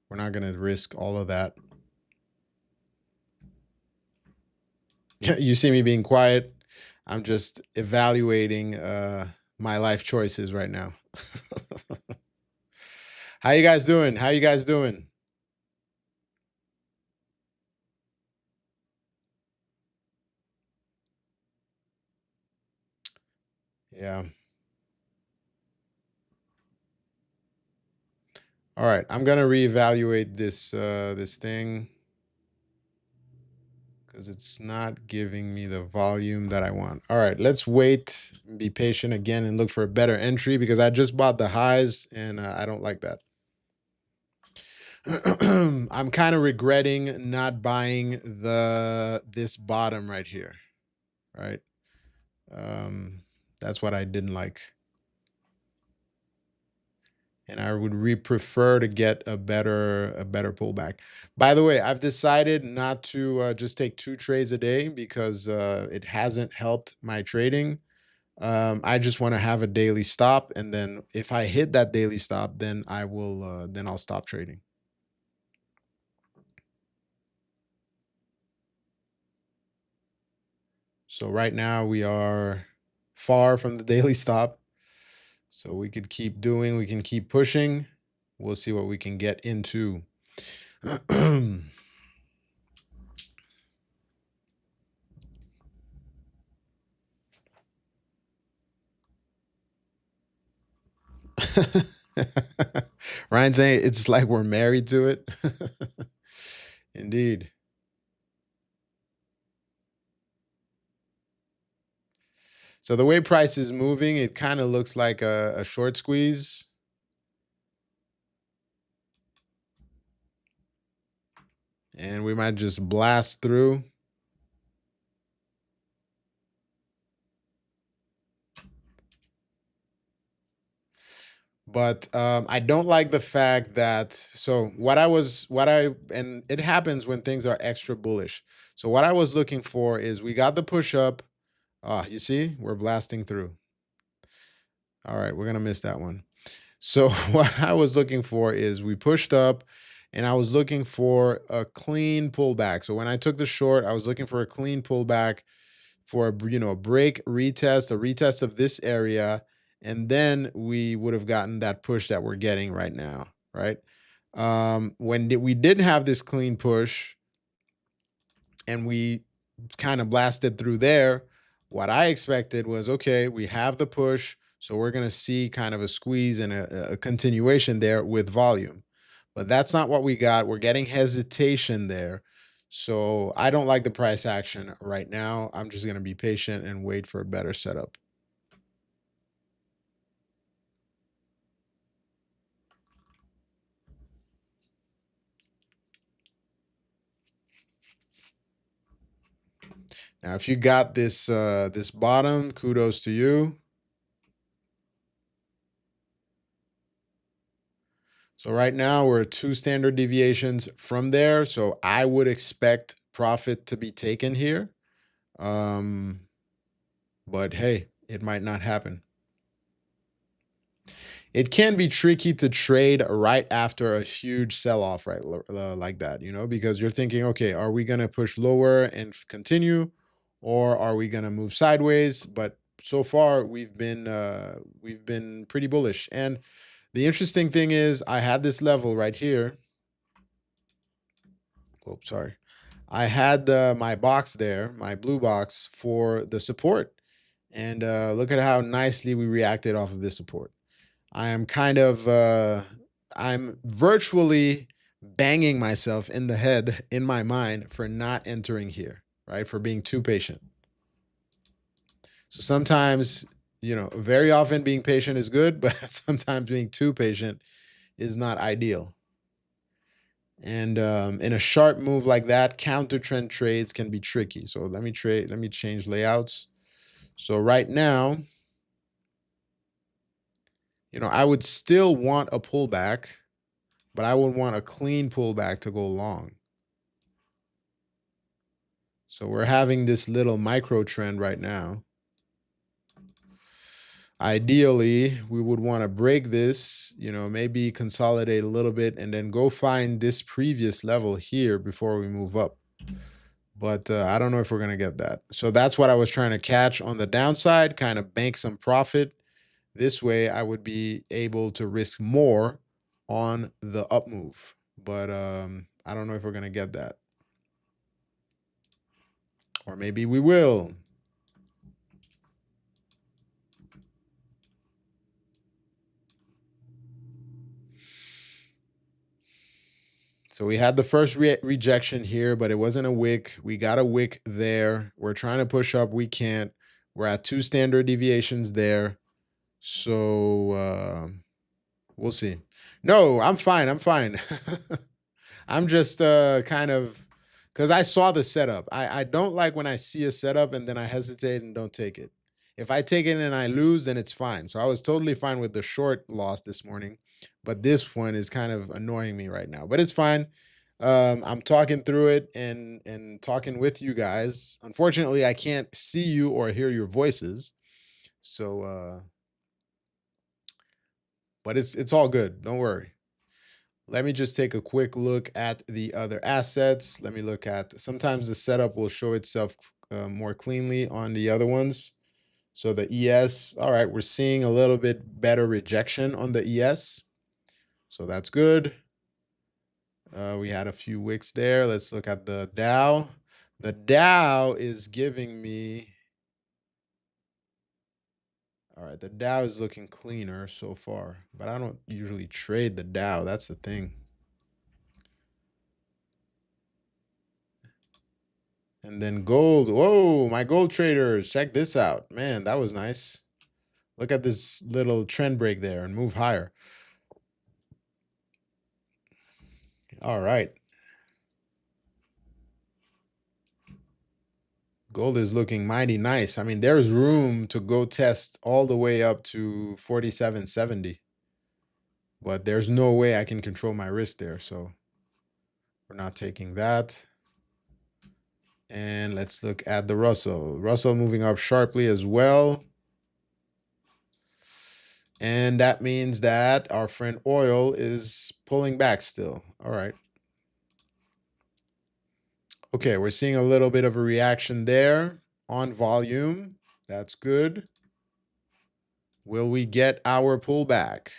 A: We're not going to risk all of that. You see me being quiet. I'm just evaluating my life choices right now. How you guys doing? How you guys doing? Yeah. All right. I'm gonna reevaluate this thing because it's not giving me the volume that I want. All right. Let's wait, be patient again, and look for a better entry because I just bought the highs and I don't like that. I'm kind of regretting not buying this bottom right here, right? That's what I didn't like. and I would prefer to get a better pullback. By the way, I've decided not to just take 2 trades a day because it hasn't helped my trading. I just want to have a daily stop, and then if I hit that daily stop, then I'll stop trading. So right now we are far from the daily stop. So we could keep doing, we can keep pushing. We'll see what we can get into. Ryan saying it's like we're married to it. Indeed. So the way price is moving, it kind of looks like a short squeeze. And we might just blast through. But I don't like the fact that, so and it happens when things are extra bullish. So what I was looking for is we got the push up. Ah, you see, we're blasting through. All right, we're gonna miss that one. So what I was looking for is we pushed up, and I was looking for a clean pullback. So when I took the short, I was looking for a clean pullback for a break retest, a retest of this area, and then we would have gotten that push that we're getting right now, right? We didn't have this clean push, and we kind of blasted through there, what I expected was, okay, we have the push, so we're going to see kind of a squeeze and a continuation there with volume. But that's not what we got. We're getting hesitation there. So I don't like the price action right now. I'm just going to be patient and wait for a better setup. Now, if you got this bottom, kudos to you. So right now we're 2 standard deviations from there. So I would expect profit to be taken here. Um, but hey, it might not happen. It can be tricky to trade right after a huge sell-off, right? Like that, because you're thinking, okay, are we going to push lower and continue, or are we going to move sideways? But so far we've been pretty bullish. And the interesting thing is I had this level right here. Oh, sorry. I had my box there, my blue box for the support. And look at how nicely we reacted off of this support. I am I'm virtually banging myself in the head in my mind for not entering here, right? For being too patient. So sometimes, very often being patient is good, but sometimes being too patient is not ideal. And in a sharp move like that, counter trend trades can be tricky. So let me change layouts. So right now, I would still want a pullback, but I would want a clean pullback to go long. So we're having this little micro trend right now. Ideally, we would want to break this, maybe consolidate a little bit and then go find this previous level here before we move up. But I don't know if we're going to get that. So that's what I was trying to catch on the downside, kind of bank some profit. This way I would be able to risk more on the up move. But I don't know if we're going to get that. Or maybe we will. So we had the first rejection here, but it wasn't a wick. We got a wick there. We're trying to push up. We can't. We're at 2 standard deviations there. So we'll see. No, I'm fine. I'm fine. I'm just kind of, because I saw the setup. I don't like when I see a setup and then I hesitate and don't take it. If I take it and I lose, then it's fine. So I was totally fine with the short loss this morning. but this one is kind of annoying me right now. But it's fine. I'm talking through it and talking with you guys. Unfortunately, I can't see you or hear your voices. So but it's all good. Don't worry. Let me just take a quick look at the other assets. Let me look at, sometimes the setup will show itself more cleanly on the other ones. So the ES, all right, we're seeing a little bit better rejection on the ES. So that's good. We had a few wicks there. Let's look at the Dow. The Dow is giving me, all right, the Dow is looking cleaner so far, but I don't usually trade the Dow. That's the thing. And then gold. Whoa, my gold traders, check this out. Man, that was nice. Look at this little trend break there and move higher. All right. Gold is looking mighty nice. I mean, there's room to go test all the way up to 47.70. But there's no way I can control my risk there. So we're not taking that. And let's look at the Russell. Russell moving up sharply as well. And that means that our friend oil is pulling back still. All right. Okay, we're seeing a little bit of a reaction there on volume. That's good. Will we get our pullback?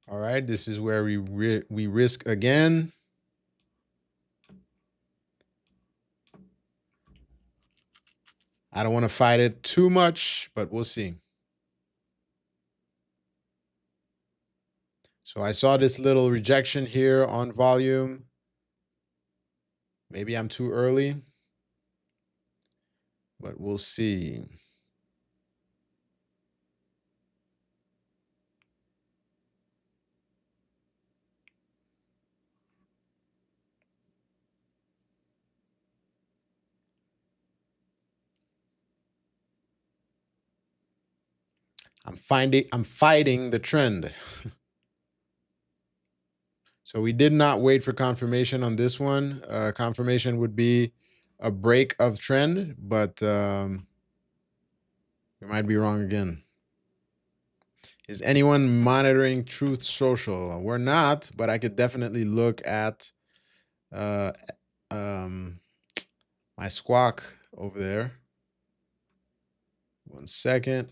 A: All right, this is where we risk again. I don't want to fight it too much, but we'll see. So I saw this little rejection here on volume. Maybe I'm too early, but we'll see. I'm fighting the trend. So we did not wait for confirmation on this one. Confirmation would be a break of trend, but we might be wrong again. Is anyone monitoring Truth Social? We're not, but I could definitely look at uh, my squawk over there. 1 second.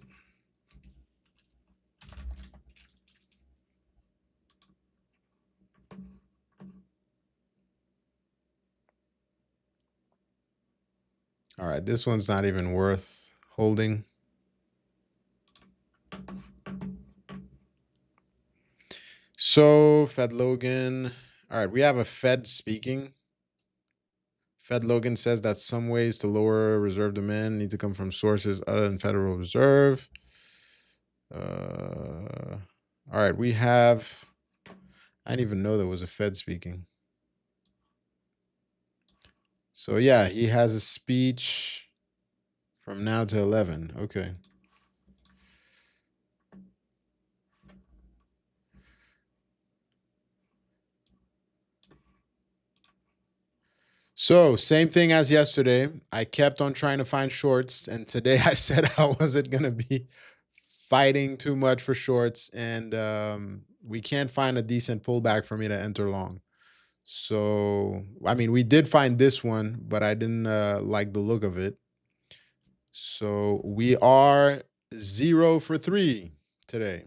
A: All right, this one's not even worth holding. So Fed Logan, all right, we have a Fed speaking. Fed Logan says that some ways to lower reserve demand need to come from sources other than Federal Reserve. All right, we have, I didn't even know there was a Fed speaking. So yeah, he has a speech from now to 11. Okay. So same thing as yesterday. I kept on trying to find shorts, and today I said I wasn't gonna be fighting too much for shorts, and we can't find a decent pullback for me to enter long. So I mean, we did find this one, but I didn't like the look of it. So we are 0 for 3 today.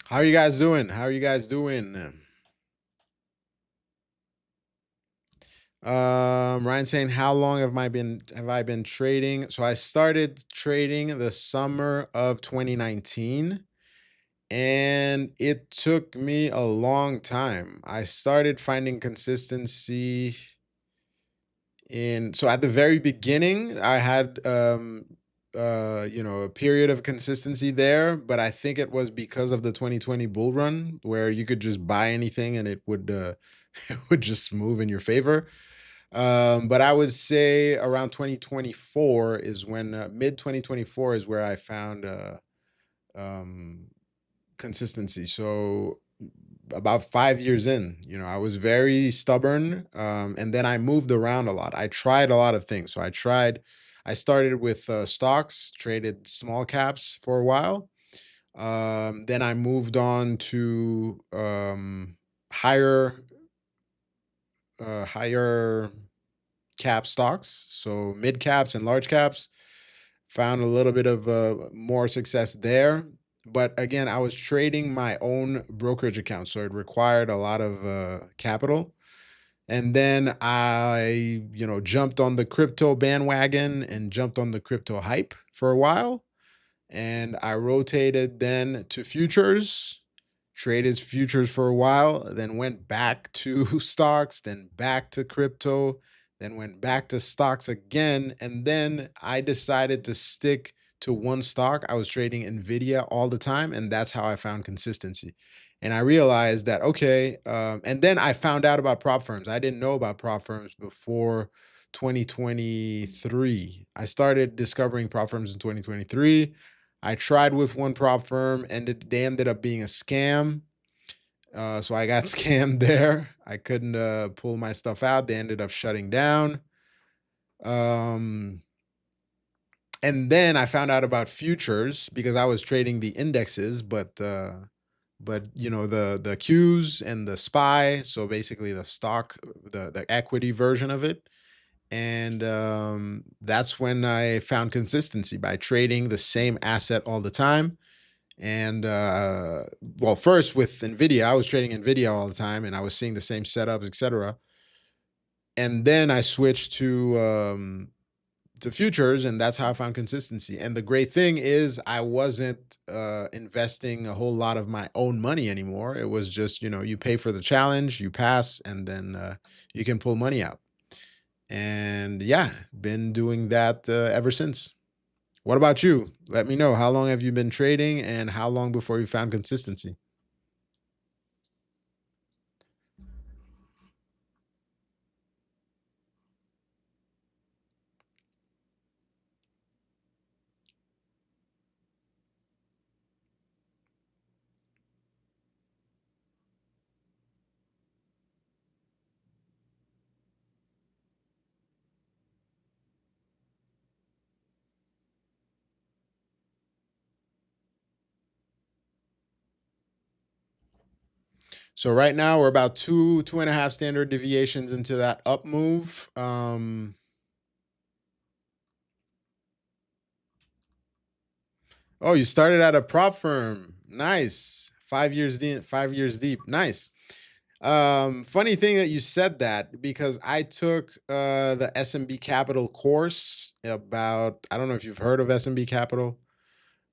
A: How are you guys doing? How are you guys doing? Ryan saying, how long have I been trading? So I started trading the summer of 2019, And it took me a long time. I started finding consistency in so at the very beginning, I had a period of consistency there, but I think it was because of the 2020 bull run where you could just buy anything and it would it would just move in your favor. But I would say around 2024 is when mid 2024 is where I found um consistency. So about 5 years in, I was very stubborn. And then I moved around a lot. I tried a lot of things. I started with stocks, traded small caps for a while. Then I moved on to higher, higher cap stocks. So mid caps and large caps. Found a little bit of more success there. But again, I was trading my own brokerage account, so it required a lot of capital. And then I, jumped on the crypto bandwagon and jumped on the crypto hype for a while. And I rotated then to futures, traded futures for a while, then went back to stocks, then back to crypto, then went back to stocks again. And then I decided to stick to one stock. I was trading Nvidia all the time, and that's how I found consistency. And I realized that, okay, and then I found out about prop firms. I didn't know about prop firms before 2023. I started discovering prop firms in 2023. I tried with one prop firm and they ended up being a scam. So I got scammed there. I couldn't pull my stuff out. They ended up shutting down. Um, and then I found out about futures because I was trading the indexes, but the Qs and the SPY, so basically the stock, the equity version of it. And that's when I found consistency by trading the same asset all the time. And well, first with Nvidia, I was trading Nvidia all the time, and I was seeing the same setups, etc. And then I switched to futures, and that's how I found consistency. And the great thing is, I wasn't investing a whole lot of my own money anymore. It was just you pay for the challenge, you pass, and then you can pull money out. And yeah, been doing that ever since. What about you? Let me know. How long have you been trading and how long before you found consistency? So right now we're about two and a half standard deviations into that up move. Oh, you started at a prop firm. Nice. 5 years deep, 5 years deep. Nice. Funny thing that you said that because I took the SMB Capital course about, I don't know if you've heard of SMB Capital,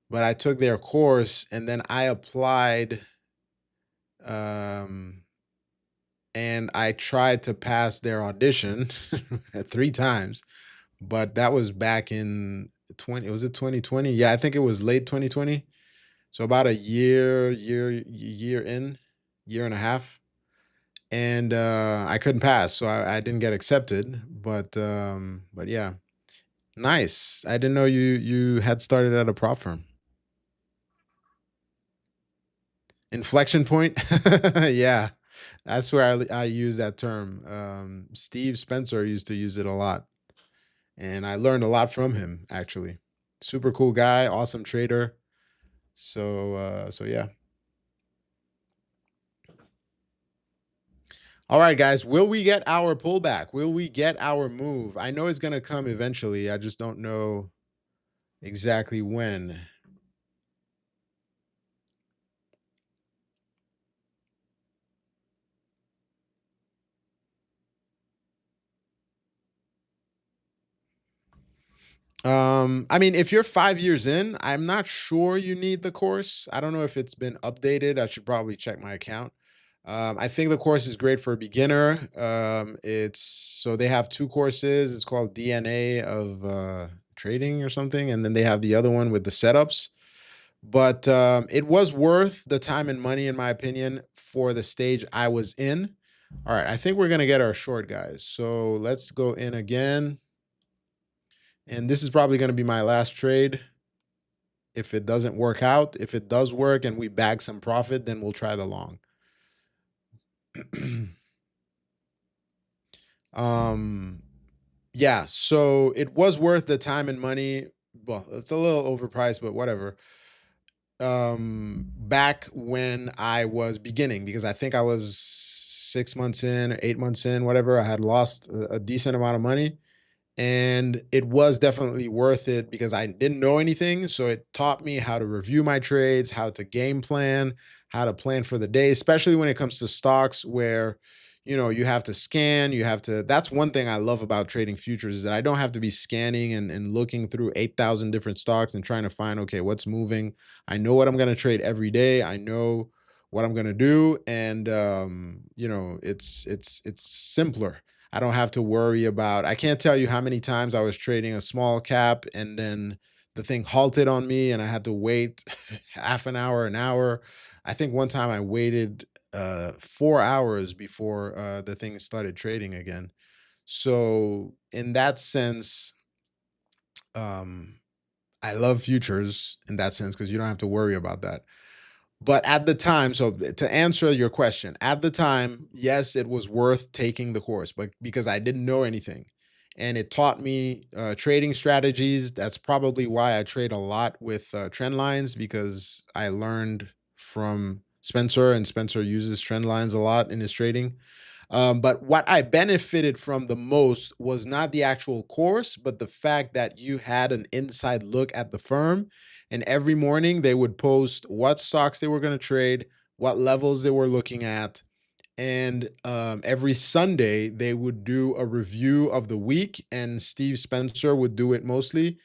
A: but I took their course and then I applied um and I tried to pass their audition 3 times, but that was back in 20, was it 2020? Yeah, I think it was late 2020. So about a year in, year and a half. And I couldn't pass, so I didn't get accepted. But yeah, nice. I didn't know you had started at a prop firm. Inflection point, yeah, that's where I use that term. Steve Spencer used to use it a lot, and I learned a lot from him. Actually, super cool guy, awesome trader. So yeah. All right, guys. Will we get our pullback? Will we get our move? I know it's gonna come eventually. I just don't know exactly when. I mean, if you're 5 years in, I'm not sure you need the course. I don't know if it's been updated. I should probably check my account. I think the course is great for a beginner. It's so they have two courses. It's called DNA of trading or something, and then they have the other one with the setups. But it was worth the time and money, in my opinion, for the stage I was in. All right, I think we're gonna get our short, guys. So let's go in again. And this is probably going to be my last trade. If it doesn't work out, if it does work and we bag some profit, then we'll try the long. um, yeah, so it was worth the time and money. Well, it's a little overpriced, but whatever. Back when I was beginning, because I think I was 6 months in, or 8 months in, whatever. I had lost a decent amount of money. And it was definitely worth it because I didn't know anything. So it taught me how to review my trades, how to game plan, how to plan for the day, especially when it comes to stocks where, you have to scan, that's one thing I love about trading futures is that I don't have to be scanning and looking through 8,000 different stocks and trying to find, okay, what's moving. I know what I'm going to trade every day. I know what I'm going to do. And, it's simpler. I don't have to worry about I can't tell you how many times I was trading a small cap and then the thing halted on me and I had to wait half an hour. I think one time I waited 4 hours before the thing started trading again. So in that sense, um I love futures in that sense because you don't have to worry about that. But at the time, so to answer your question, at the time, yes, it was worth taking the course, but because I didn't know anything and it taught me trading strategies. That's probably why I trade a lot with trend lines because I learned from Spencer, and Spencer uses trend lines a lot in his trading. But what I benefited from the most was not the actual course, but the fact that you had an inside look at the firm. And every morning they would post what stocks they were going to trade, what levels they were looking at. And every Sunday they would do a review of the week, and Steve Spencer would do it mostly.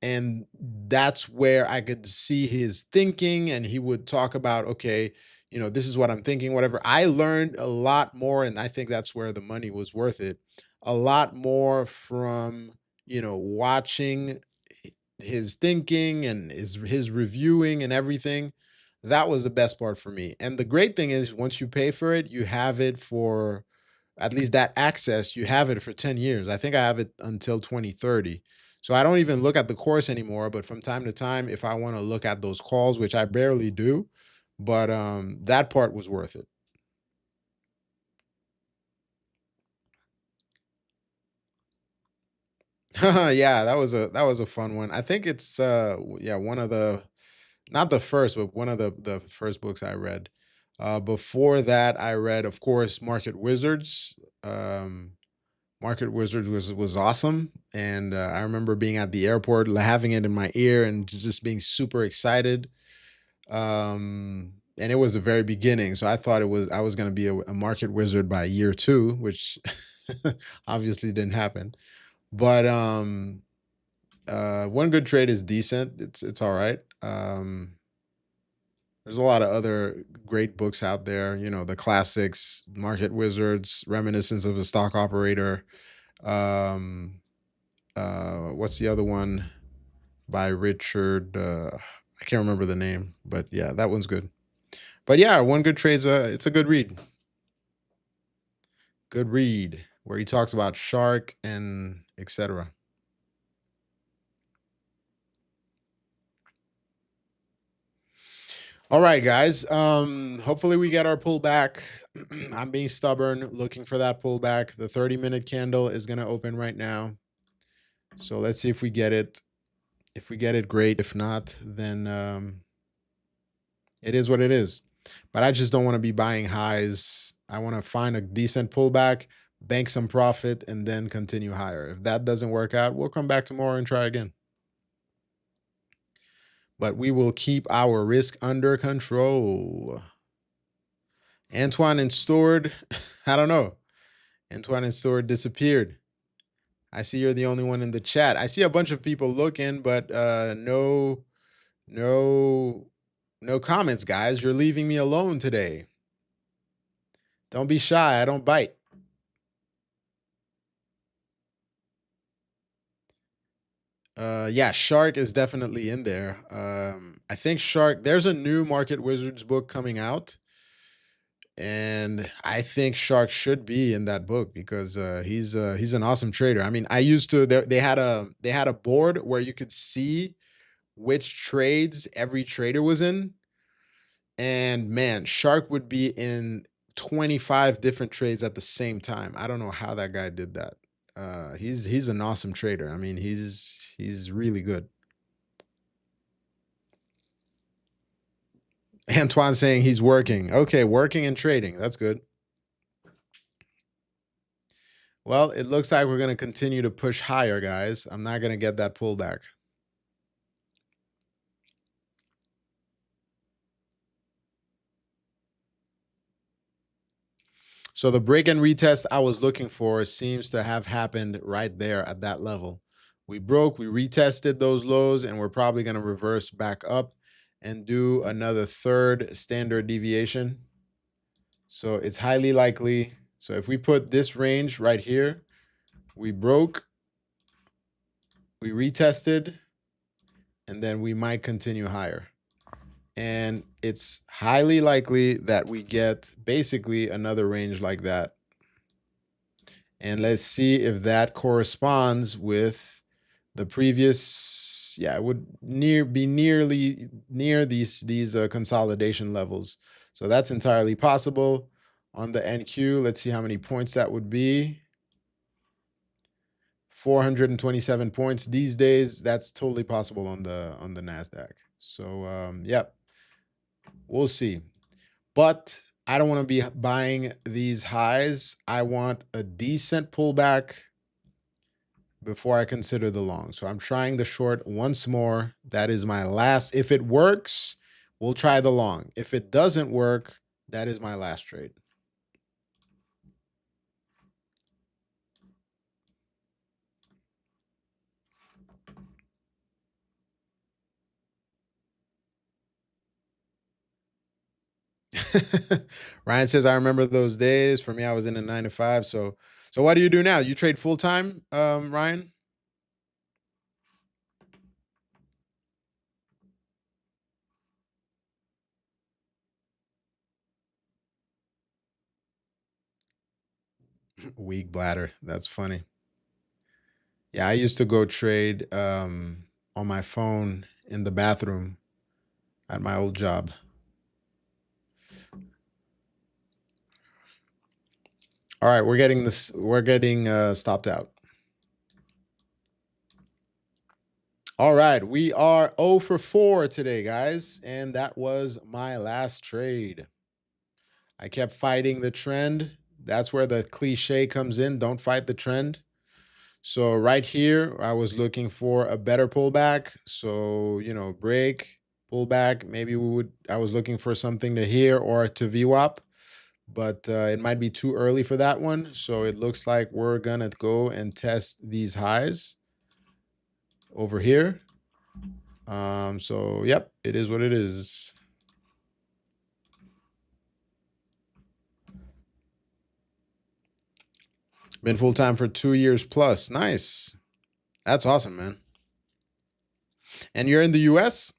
A: And that's where I could see his thinking, and he would talk about, okay, this is what I'm thinking, whatever. I learned a lot more, and I think that's where the money was worth it. A lot more from, watching his thinking and his reviewing and everything. That was the best part for me. And the great thing is once you pay for it, you have it for at least that access, you have it for 10 years. I think I have it until 2030. So I don't even look at the course anymore, but from time to time, if I want to look at those calls, which I barely do, but that part was worth it. Yeah, that was a fun one. I think it's yeah, one of the not the first, but one of the first books I read. Before that, I read, of course, Market Wizards. Um, Market Wizards was awesome, and I remember being at the airport, having it in my ear, and just being super excited. And it was the very beginning, so I was going to be a market wizard by year two, which obviously didn't happen. But one good trade is decent. It's all right. There's a lot of other great books out there. The classics, Market Wizards, Reminiscence of a Stock Operator. Um, what's the other one by Richard? I can't remember the name, but yeah, that one's good. But yeah, one good trade's it's a good read. Good read where he talks about shark and etc. All right, guys. Hopefully we get our pullback. I'm being stubborn, looking for that pullback. The 30-minute candle is gonna open right now. So let's see if we get it. If we get it, great. If not, then it is what it is. But I just don't want to be buying highs. I want to find a decent pullback, bank some profit, and then continue higher. If that doesn't work out, we'll come back tomorrow and try again. But we will keep our risk under control. Antoine and Stored, I don't know. Antoine and Stored disappeared. I see you're the only one in the chat. I see a bunch of people looking, but no, no comments, guys. You're leaving me alone today. Don't be shy. I don't bite. Yeah, Shark is definitely in there. I think Shark. There's a new Market Wizards book coming out, and I think Shark should be in that book because he's an awesome trader. I mean, I used to. They had a board where you could see which trades every trader was in, and man, Shark would be in 25 different trades at the same time. I don't know how that guy did that. He's an awesome trader. I mean, he's really good. Antoine saying he's working. Okay, working and trading. That's good. Well, it looks like we're going to continue to push higher, guys. I'm not going to get that pullback. So the break and retest I was looking for seems to have happened right there at that level. We broke, we retested those lows, and we're probably going to reverse back up and do another third standard deviation. So it's highly likely. So if we put this range right here, we broke, we retested, and then we might continue higher. And it's highly likely that we get basically another range like that. And let's see if that corresponds with the previous. Yeah, it would be nearly near these consolidation levels. So that's entirely possible. On the NQ, let's see how many points that would be. 427 points these days. That's totally possible on the Nasdaq. So yep, we'll see. But I don't want to be buying these highs. I want a decent pullback before I consider the long. So I'm trying the short once more. That is my last. If it works, we'll try the long. If it doesn't work, that is my last trade. Ryan says, I remember those days. For me, I was in a 9 to 5. So what do you do now? You trade full time, Ryan? Weak bladder. That's funny. Yeah, I used to go trade on my phone in the bathroom at my old job. All right, we're getting this. We're getting stopped out. All right, we are 0 for 4 today, guys, and that was my last trade. I kept fighting the trend. That's where the cliche comes in. Don't fight the trend. So right here, I was looking for a better pullback. So, you know, break, pullback. Maybe I was looking for something to here or to VWAP, but it might be too early for that one. So it looks like we're going to go and test these highs over here. So yep, it is what it is. Been full time for 2 years plus. Nice. That's awesome, man. And you're in the US?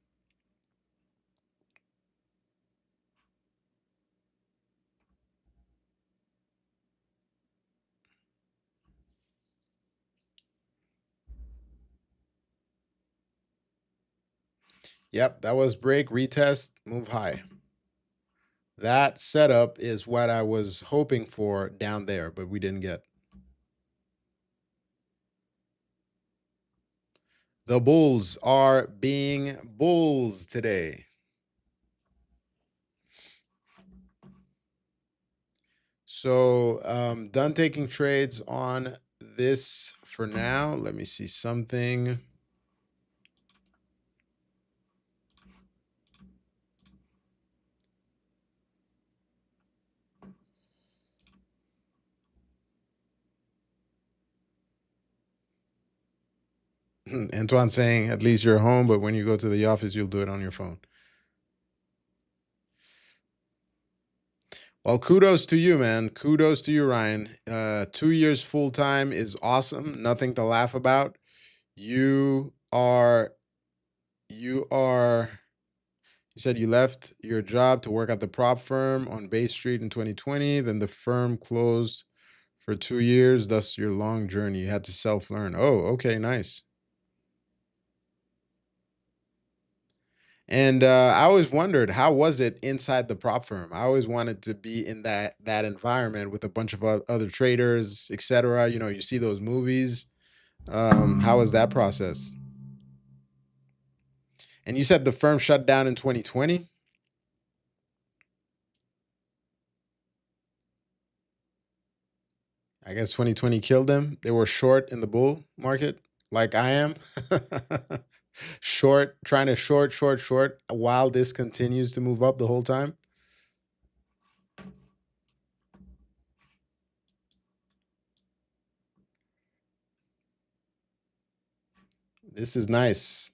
A: Yep, that was break, retest, move high. That setup is what I was hoping for down there, but we didn't get. The bulls are being bulls today. So done taking trades on this for now. Let me see something. Antoine saying at least you're home, but when you go to the office, you'll do it on your phone. Well, kudos to you, man. Kudos to you, Ryan. 2 years full time is awesome. Nothing to laugh about. You are, you are, you said you left your job to work at the prop firm on Bay Street in 2020. Then the firm closed for 2 years. Thus, your long journey. You had to self learn. Oh, okay, nice. And I always wondered, how was it inside the prop firm? I always wanted to be in that environment with a bunch of other traders, etc. You know, you see those movies. How was that process? And you said the firm shut down in 2020. I guess 2020 killed them. They were short in the bull market, like I am. Short, trying to short, while this continues to move up the whole time. This is nice.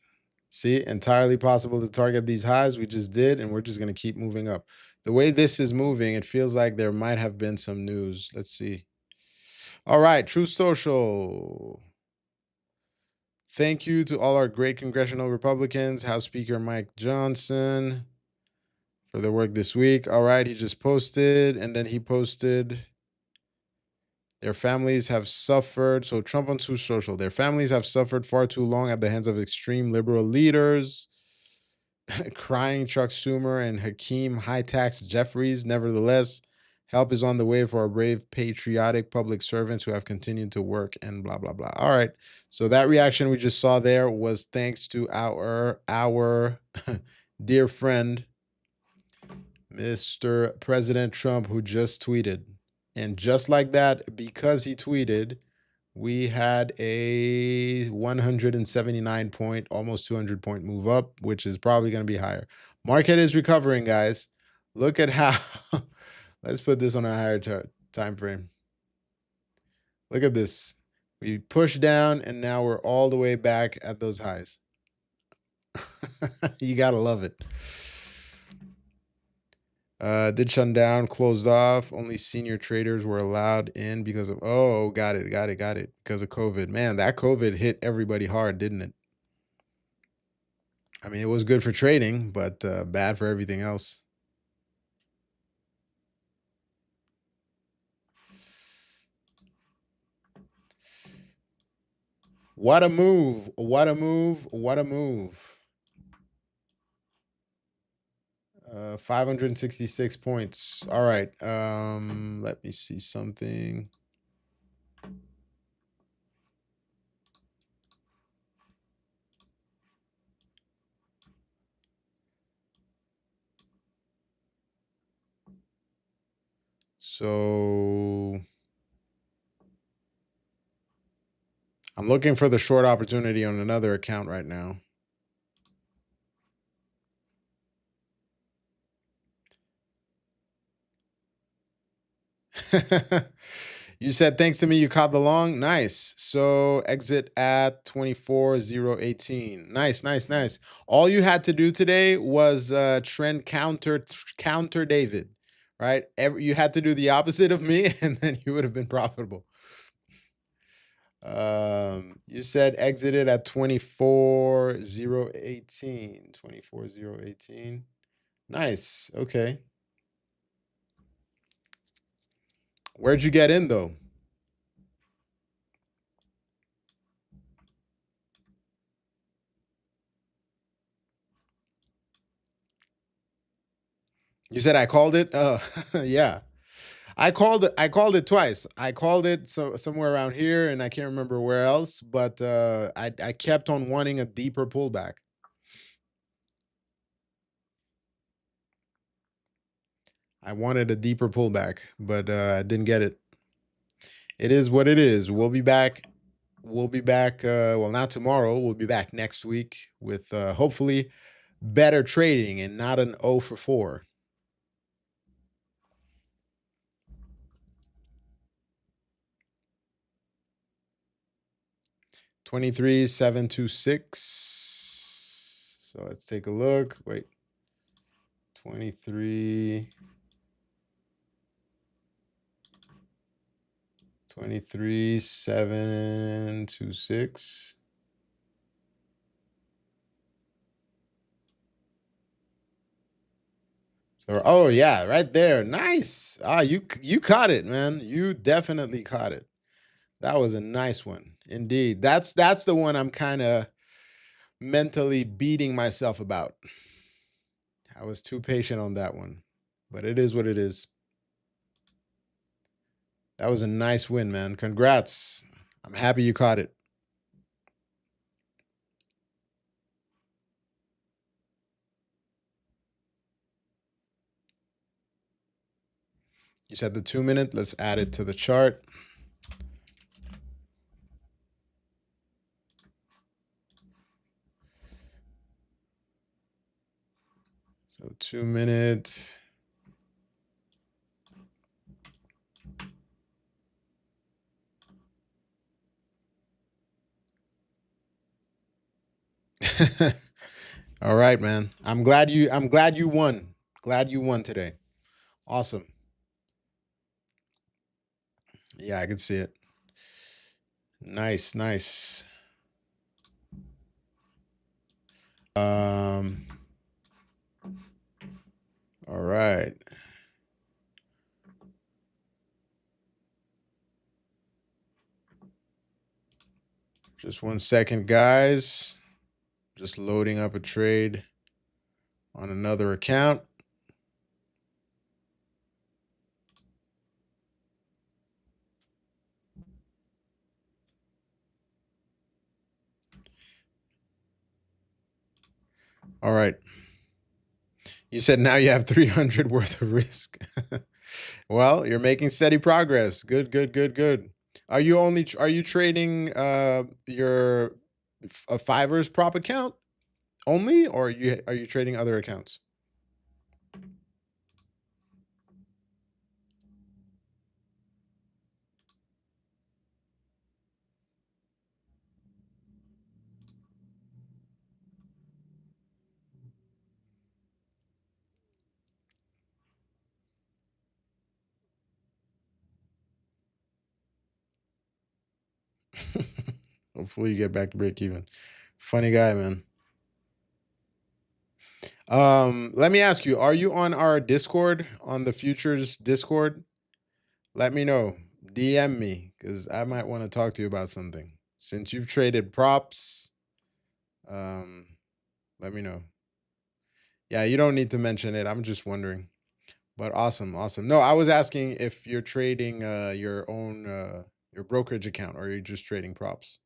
A: See, entirely possible to target these highs we just did, and we're just going to keep moving up. The way this is moving, it feels like there might have been some news. Let's see. All right, True Social. Thank you to all our great congressional Republicans, House Speaker Mike Johnson, for their work this week. All right, he just posted, and then he posted, their families have suffered. So, Trump on True Social. Their families have suffered far too long at the hands of extreme liberal leaders. Crying Chuck Schumer and Hakeem High Tax Jeffries. Nevertheless, help is on the way for our brave, patriotic public servants who have continued to work and blah, blah, blah. All right. So that reaction we just saw there was thanks to our dear friend, Mr. President Trump, who just tweeted. And just like that, because he tweeted, we had a 179 point, almost 200 point move up, which is probably going to be higher. Market is recovering, guys. Look at how. Let's put this on a higher time frame. Look at this. We pushed down, and now we're all the way back at those highs. You got to love it. Did shut down, closed off. Only senior traders were allowed in because of, oh, got it. Because of COVID. Man, that COVID hit everybody hard, didn't it? I mean, it was good for trading, but bad for everything else. What a move. 566 points. All right. Let me see something. So I'm looking for the short opportunity on another account right now. You said thanks to me you caught the long. Nice. So exit at 24,018. Nice. All you had to do today was trend counter David, right? You had to do the opposite of me, and then you would have been profitable. You said exited at 24,018. 24,018. Nice. Okay. Where'd you get in though? You said I called it? Yeah. I called it twice. I called it somewhere around here, and I can't remember where else, but I kept on wanting a deeper pullback. I wanted a deeper pullback, but I didn't get it. It is what it is. We'll be back. Well, not tomorrow. We'll be back next week with hopefully better trading and not an 0 for 4. 23,726. So let's take a look. Wait. 23 23,726. So, oh yeah, right there. Nice. Ah, you caught it, man. You definitely caught it. That was a nice one. Indeed. That's the one I'm kind of mentally beating myself about. I was too patient on that one. But it is what it is. That was a nice win, man. Congrats. I'm happy you caught it. You said the 2 minute. Let's add it to the chart. So 2 minute. All right, man. I'm glad you won. Glad you won today. Awesome. Yeah, I can see it. Nice, nice. Um all right. Just 1 second, guys. Just loading up a trade on another account. All right. You said now you have 300 worth of risk. Well, you're making steady progress. Good, good, good, good. Are you trading your a Fiverr's prop account only, or are you trading other accounts? Hopefully you get back to break even. Funny guy, man. Let me ask you, are you on our Discord, on the futures Discord? Let me know. DM me, because I might want to talk to you about something. Since you've traded props, um, let me know. Yeah, you don't need to mention it. I'm just wondering. But awesome, awesome. No, I was asking if you're trading your own your brokerage account, or you're just trading props.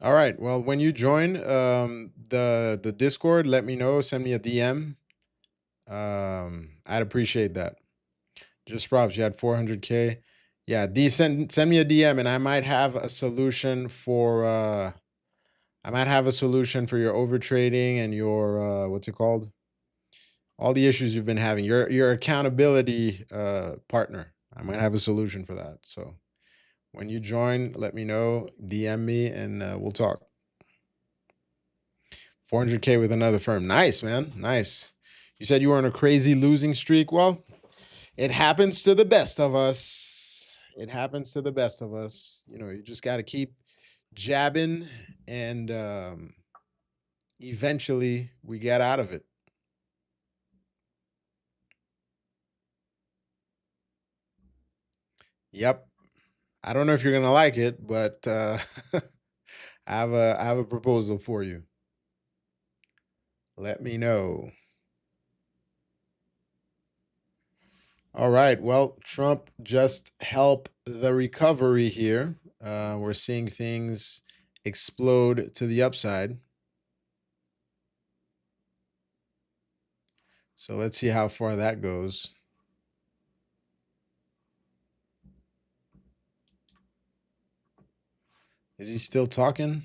A: All right. Well, when you join the Discord, let me know. Send me a DM. I'd appreciate that. Just props. You had 400K. Yeah, send me a DM, and I might have a solution for your over trading and your what's it called? All the issues you've been having. Your accountability partner. I might have a solution for that. So when you join, let me know. DM me, and we'll talk. 400K with another firm. Nice, man. Nice. You said you were on a crazy losing streak. Well, it happens to the best of us. It happens to the best of us. You just got to keep jabbing, and eventually we get out of it. Yep. I don't know if you're gonna like it, but I have a proposal for you. Let me know. All right. Well, Trump just helped the recovery here. We're seeing things explode to the upside. So let's see how far that goes. Is he still talking?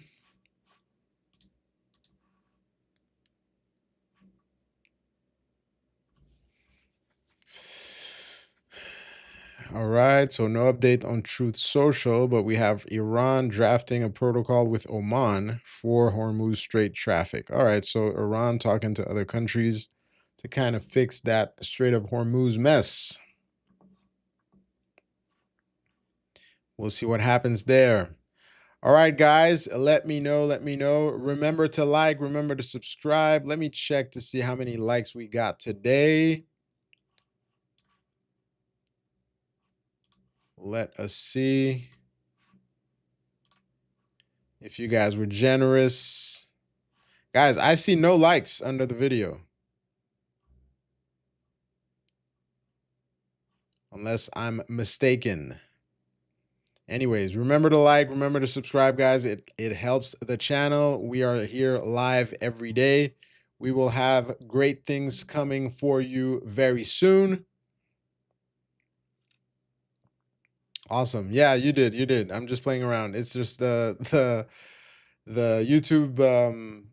A: All right. So no update on Truth Social, but we have Iran drafting a protocol with Oman for Hormuz Strait traffic. All right. So Iran talking to other countries to kind of fix that Strait of Hormuz mess. We'll see what happens there. All right, guys, let me know. Let me know. Remember to like, remember to subscribe. Let me check to see how many likes we got today. Let us see if you guys were generous. Guys, I see no likes under the video. Unless I'm mistaken. Anyways, remember to like, remember to subscribe, guys. It helps the channel. We are here live every day. We will have great things coming for you very soon. Awesome. Yeah, you did. You did. I'm just playing around. It's just the YouTube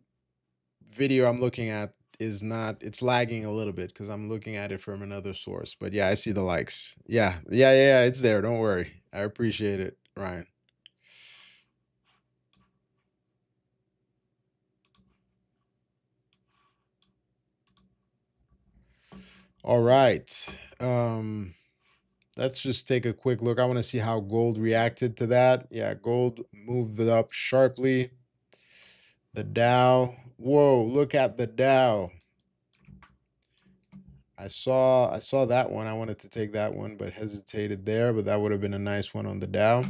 A: video I'm looking at is not, it's lagging a little bit because I'm looking at it from another source. But yeah, I see the likes. Yeah, it's there. Don't worry. I appreciate it, Ryan. All right. Let's just take a quick look. I want to see how gold reacted to that. Yeah, gold moved it up sharply. The Dow. Whoa, look at the Dow. I saw that one. I wanted to take that one, but hesitated there. But that would have been a nice one on the Dow.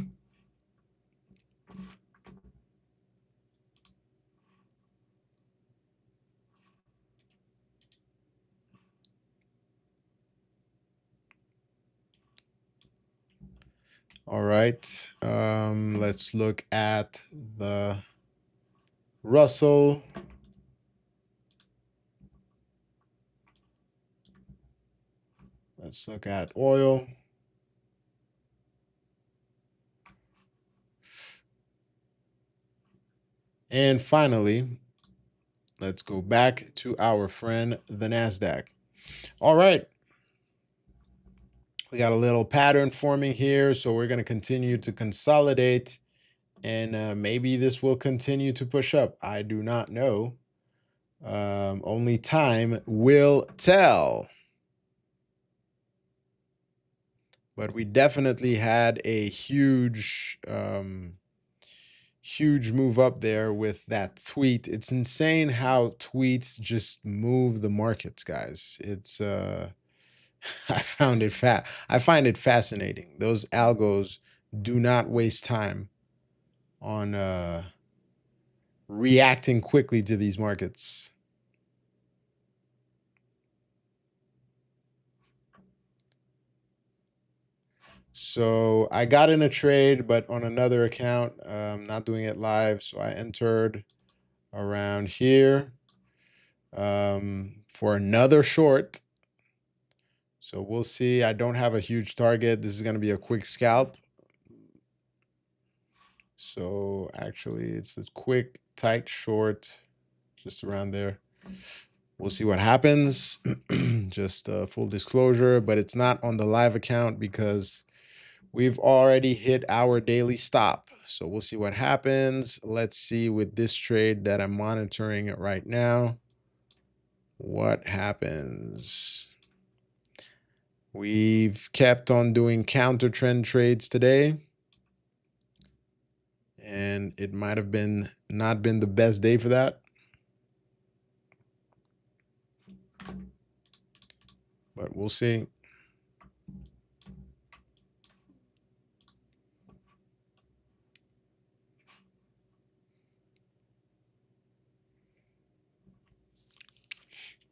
A: All right. Let's look at the Russell. Let's look at oil. And finally, let's go back to our friend, the Nasdaq. All right. We got a little pattern forming here, so we're going to continue to consolidate, and maybe this will continue to push up. I do not know. Only time will tell. But we definitely had a huge move up there with that tweet. It's insane how tweets just move the markets, guys. It's I find it fascinating. Those algos do not waste time on reacting quickly to these markets. So I got in a trade, but on another account, not doing it live. So I entered around here for another short. So we'll see. I don't have a huge target. This is going to be a quick scalp. So actually, it's a quick, tight short, just around there. We'll see what happens. Just full disclosure, but it's not on the live account because we've already hit our daily stop. So we'll see what happens. Let's see with this trade that I'm monitoring right now. What happens? We've kept on doing counter trend trades today. And it might have been not been the best day for that. But we'll see.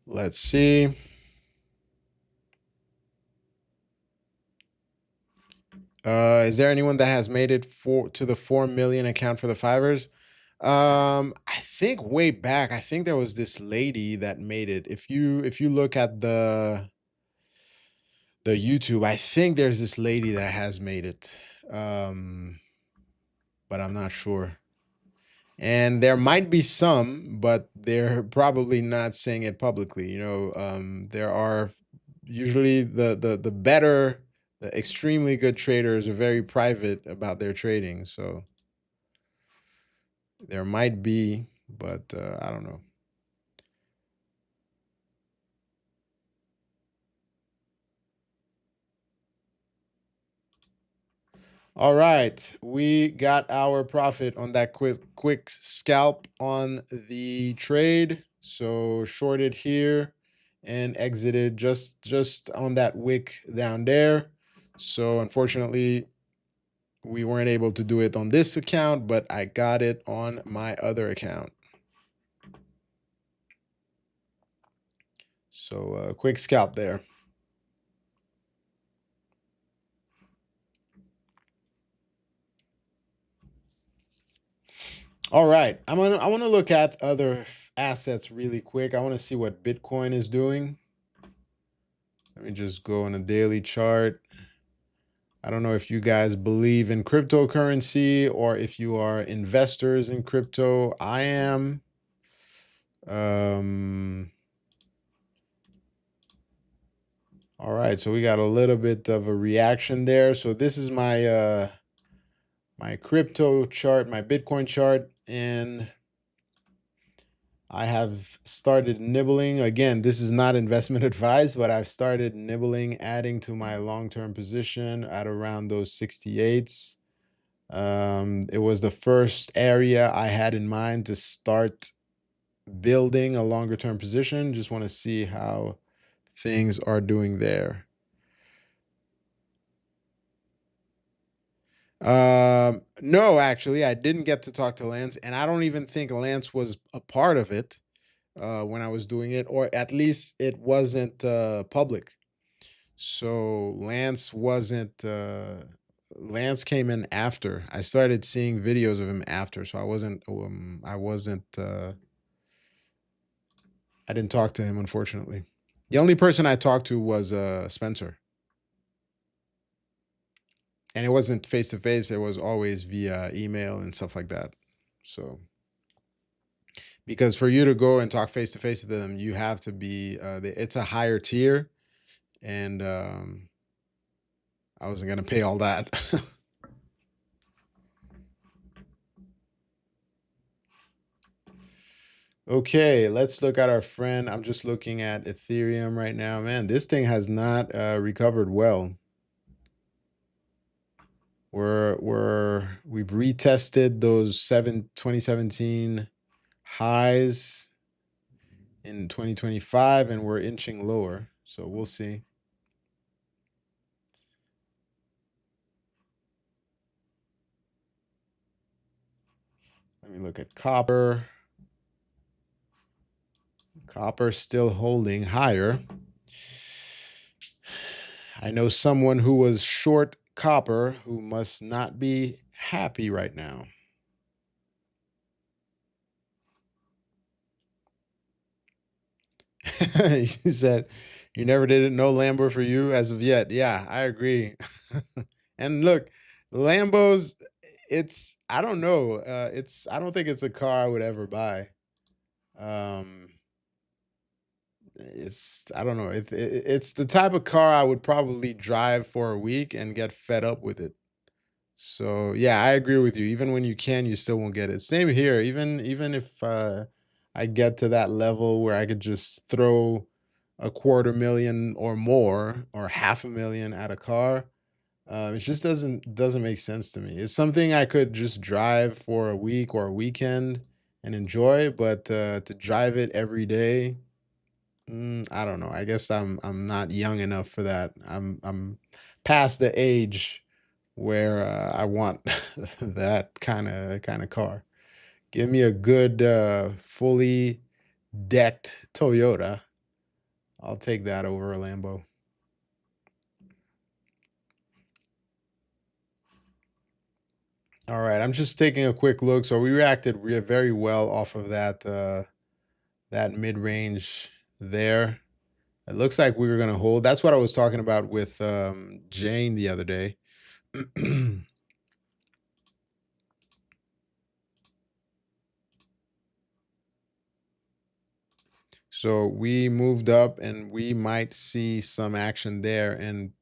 A: Let's see. Is there anyone that has made it to the 4 million account for the fivers? I think way back, I think there was this lady that made it. If you look at the YouTube, I think there's this lady that has made it. Um, but I'm not sure. And there might be some, but they're probably not saying it publicly. There are usually the better, the extremely good traders are very private about their trading. So there might be, but I don't know. All right, we got our profit on that quick scalp on the trade. So shorted here and exited just on that wick down there. So unfortunately, we weren't able to do it on this account, but I got it on my other account. So quick scalp there. All right, I want to look at other assets really quick. I want to see what Bitcoin is doing. Let me just go on a daily chart. I don't know if you guys believe in cryptocurrency or if you are investors in crypto. I am. All right, so we got a little bit of a reaction there. So this is my crypto chart, my Bitcoin chart, and I have started nibbling. Again, this is not investment advice, but I've started nibbling, adding to my long-term position at around those 68s. It was the first area I had in mind to start building a longer term position. Just want to see how things are doing there. No, actually, I didn't get to talk to Lance, and I don't even think Lance was a part of it when I was doing it, or at least it wasn't public. So Lance wasn't. Lance came in after. I started seeing videos of him after, so I wasn't. I wasn't. I didn't talk to him, unfortunately. The only person I talked to was Spencer, and it wasn't face to face. It was always via email and stuff like that. So, because for you to go and talk face to face to them, you have to be. It's a higher tier, and I wasn't gonna pay all that. Okay, let's look at our friend. I'm just looking at Ethereum right now. Man, this thing has not recovered well. We've retested those 2017 highs in 2025, and we're inching lower. So we'll see. Let me look at copper. Copper still holding higher. I know someone who was short copper who must not be happy right now. He said, "You never did it. No Lambo for you as of yet." Yeah, I agree. And look, Lambos, I don't know. I don't think it's a car I would ever buy. Um, I don't know. It's the type of car I would probably drive for a week and get fed up with it. So yeah, I agree with you. Even when you can, you still won't get it. Same here. Even if I get to that level where I could just throw a quarter million or more or half a million at a car, it just doesn't make sense to me. It's something I could just drive for a week or a weekend and enjoy, but to drive it every day, I don't know. I guess I'm not young enough for that. I'm past the age where I want that kind of car. Give me a good fully decked Toyota. I'll take that over a Lambo. All right, I'm just taking a quick look. So we reacted very well off of that mid range there. It looks like we were gonna hold. That's what I was talking about with Jane the other day. So we moved up, and we might see some action there and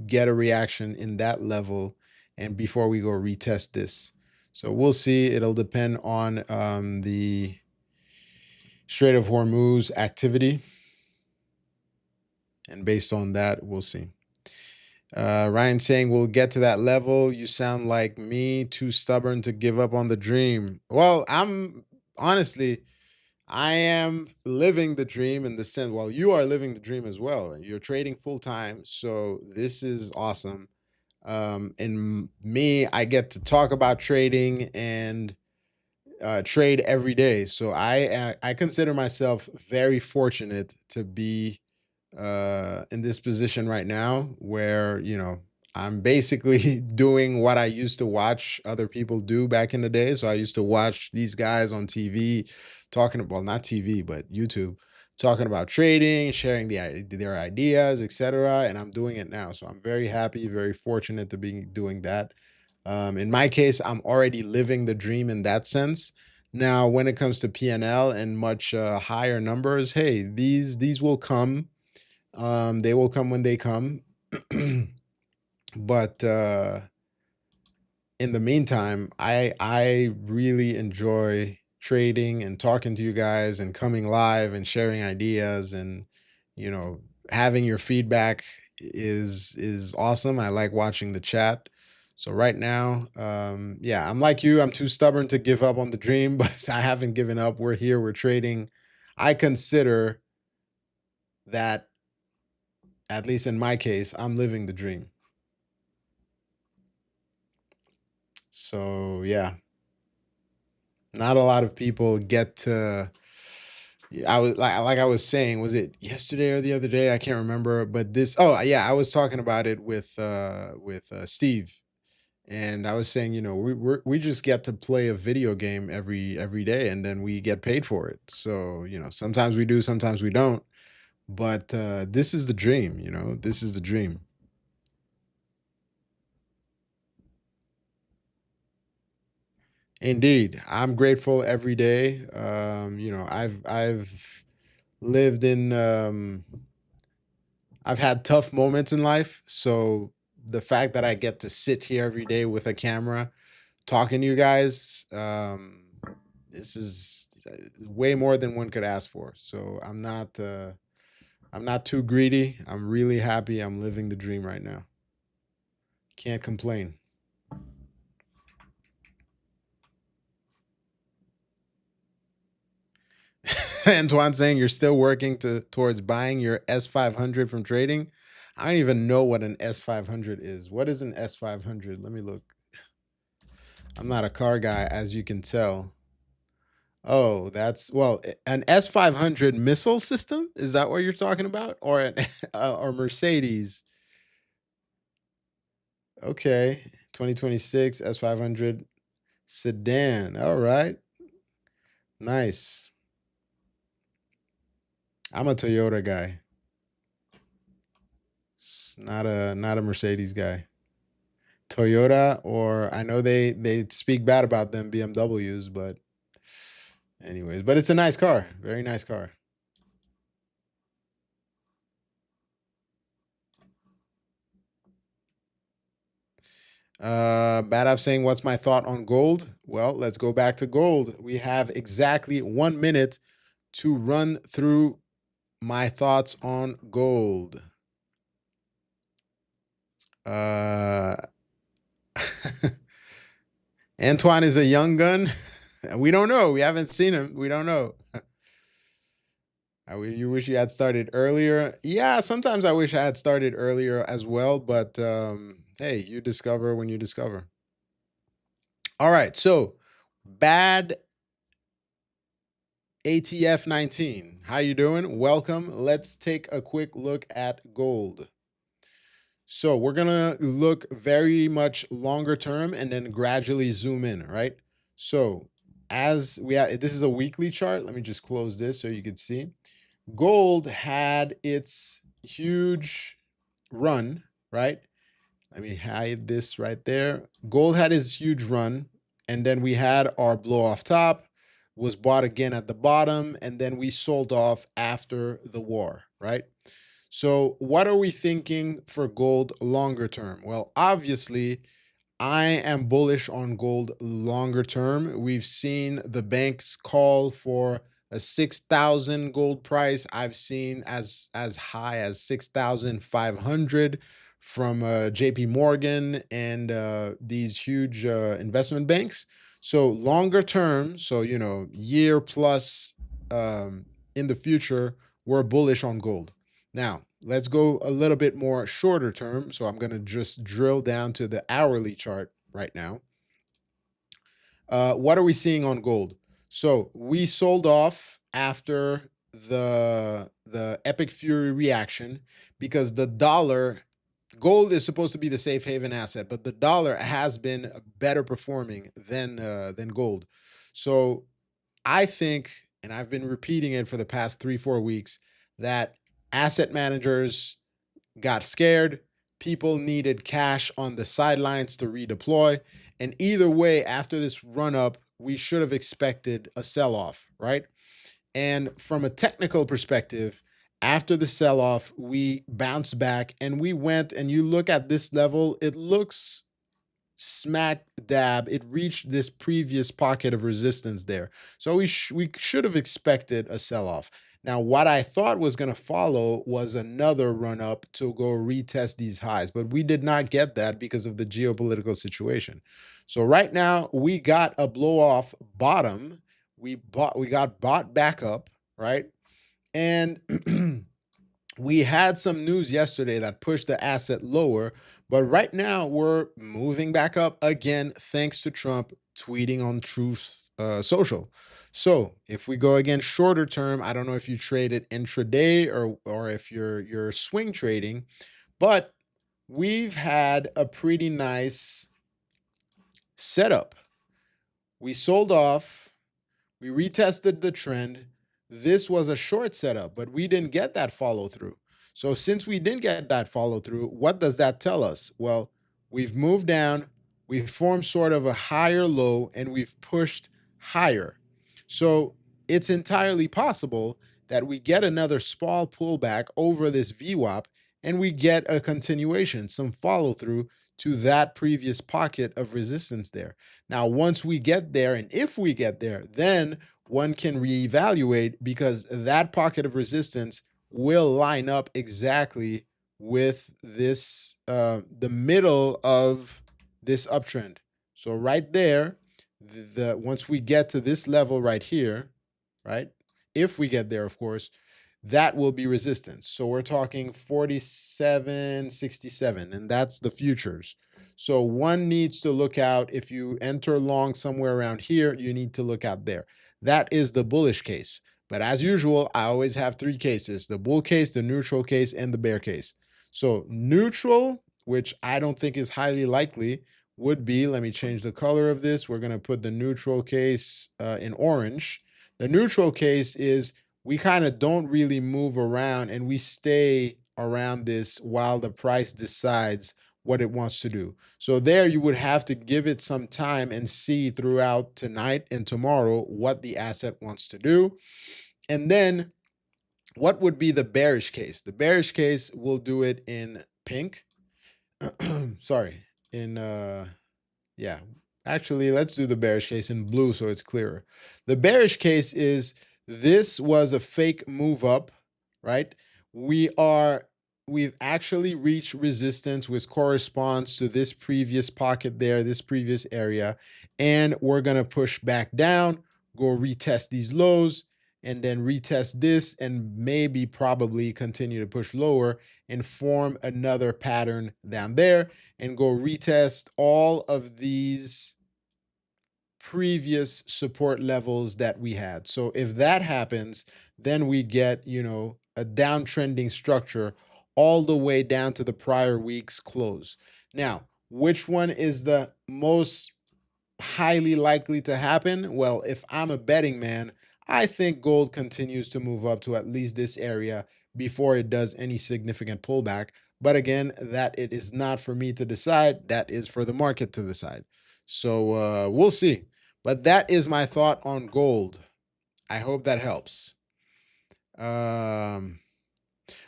A: get a reaction in that level, and before we go retest this. So we'll see. It'll depend on the Strait of Hormuz activity, and based on that, we'll see. Ryan saying we'll get to that level. You sound like me, too stubborn to give up on the dream. Well, I'm honestly, I am living the dream in the sense, well, you are living the dream as well. You're trading full time. So this is awesome. And me, I get to talk about trading and trade every day. So I consider myself very fortunate to be in this position right now, where I'm basically doing what I used to watch other people do back in the day. So I used to watch these guys on TV talking about, well, not TV but YouTube, talking about trading, sharing their ideas, etc. And I'm doing it now, so I'm very happy, very fortunate to be doing that. In my case, I'm already living the dream in that sense. Now, when it comes to PNL and much higher numbers, hey, these will come. They will come when they come. But in the meantime, I really enjoy trading and talking to you guys and coming live and sharing ideas, and you know having your feedback is awesome. I like watching the chat. So right now, yeah, I'm like you. I'm too stubborn to give up on the dream, but I haven't given up. We're here. We're trading. I consider that, at least in my case, I'm living the dream. So yeah, not a lot of people get to. I was like I was saying, was it yesterday or the other day? I can't remember. But this, oh yeah, I was talking about it with Steve, and I was saying, we just get to play a video game every day, and then we get paid for it. So sometimes we do, sometimes we don't. But this is the dream. This is the dream. Indeed, I'm grateful every day. I've lived in I've had tough moments in life, so the fact that I get to sit here every day with a camera talking to you guys, this is way more than one could ask for. So I'm not too greedy. I'm really happy. I'm living the dream right now. Can't complain. Antoine saying you're still working towards buying your S500 from trading. I don't even know what an S500 is. What is an S500? Let me look. I'm not a car guy, as you can tell. Oh, that's, well, an S500 missile system. Is that what you're talking about, or an or Mercedes? Okay, 2026 S500 sedan. All right, nice. I'm a Toyota guy. Not a Mercedes guy. Toyota, or I know they speak bad about them BMWs, but anyways, but it's a nice car, very nice car. Badav saying, "What's my thought on gold?" Well, let's go back to gold. We have exactly 1 minute to run through my thoughts on gold. Uh, Antoine is a young gun. We don't know. We haven't seen him. We don't know. You wish you had started earlier. Yeah, sometimes I wish I had started earlier as well, but hey, you discover when you discover. All right, so bad ATF 19. How you doing? Welcome. Let's take a quick look at gold. So we're gonna look very much longer term and then gradually zoom in, right? So as we have, this is a weekly chart. Let me just close this so you can see. Gold had its huge run, right? Let me hide this right there. Gold had its huge run, and then we had our blow off top, was bought again at the bottom, and then we sold off after the war, right? So, what are we thinking for gold longer term? Well, obviously, I am bullish on gold longer term. We've seen the banks call for a 6,000 gold price. I've seen as high as 6,500 from JP Morgan and these huge investment banks. So longer term, so year plus in the future, we're bullish on gold. Now, let's go a little bit more shorter term. So I'm going to just drill down to the hourly chart right now. What are we seeing on gold? So we sold off after the Epic Fury reaction because the dollar, gold is supposed to be the safe haven asset, but the dollar has been better performing than gold. So I think, and I've been repeating it for the past 3-4 weeks, that asset managers got scared. People needed cash on the sidelines to redeploy. And either way, after this run up, we should have expected a sell off, right? And from a technical perspective, after the sell off, we bounced back and we went, and you look at this level, it looks smack dab, it reached this previous pocket of resistance there. So we should have expected a sell off. Now, what I thought was going to follow was another run up to go retest these highs, but we did not get that because of the geopolitical situation. So right now we got a blow off bottom. We got bought back up, right? And we had some news yesterday that pushed the asset lower, but right now we're moving back up again thanks to Trump tweeting on Truth Social. So if we go again shorter term, I don't know if you trade it intraday or if you're swing trading, but we've had a pretty nice setup. We sold off, we retested the trend. This was a short setup, but we didn't get that follow through. So, since we didn't get that follow through, what does that tell us? Well, we've moved down, we've formed sort of a higher low, and we've pushed higher. So, it's entirely possible that we get another small pullback over this VWAP and we get a continuation, some follow through to that previous pocket of resistance there. Now, once we get there, and if we get there, then one can reevaluate because that pocket of resistance will line up exactly with this, the middle of this uptrend. So right there, once we get to this level right here, right? If we get there, of course, that will be resistance. So we're talking 47.67, and that's the futures. So one needs to look out. If you enter long somewhere around here, you need to look out there. That is the bullish case. But as usual, I always have three cases: the bull case, the neutral case, and the bear case. So neutral, which I don't think is highly likely, would be, let me change the color of this. We're going to put the neutral case in orange. The neutral case is we kind of don't really move around and we stay around this while the price decides what it wants to do. So there you would have to give it some time and see throughout tonight and tomorrow what the asset wants to do. And then what would be the bearish case? The bearish case, will do it in pink. Sorry, in yeah. Actually, let's do the bearish case in blue so it's clearer. The bearish case is this was a fake move up, right? We've actually reached resistance, which corresponds to this previous pocket there, this previous area, and we're going to push back down, go retest these lows, and then retest this, and maybe probably continue to push lower and form another pattern down there and go retest all of these previous support levels that we had. So if that happens, then we get, a downtrending structure all the way down to the prior week's close. Now, which one is the most highly likely to happen? Well, if I'm a betting man, I think gold continues to move up to at least this area before it does any significant pullback. But again, that it is not for me to decide. That is for the market to decide. So we'll see. But that is my thought on gold. I hope that helps. Um,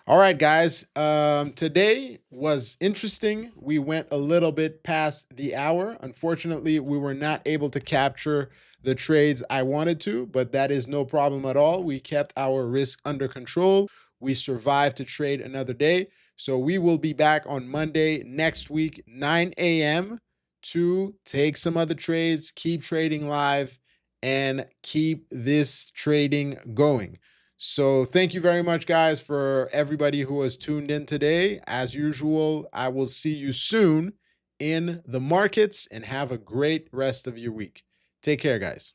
A: all right, guys. Today was interesting. We went a little bit past the hour. Unfortunately, we were not able to capture the trades I wanted to, but that is no problem at all. We kept our risk under control. We survived to trade another day. So we will be back on Monday next week, 9 a.m., to take some other trades, keep trading live, and keep this trading going. So thank you very much, guys, for everybody who has tuned in today. As usual, I will see you soon in the markets, and have a great rest of your week. Take care, guys.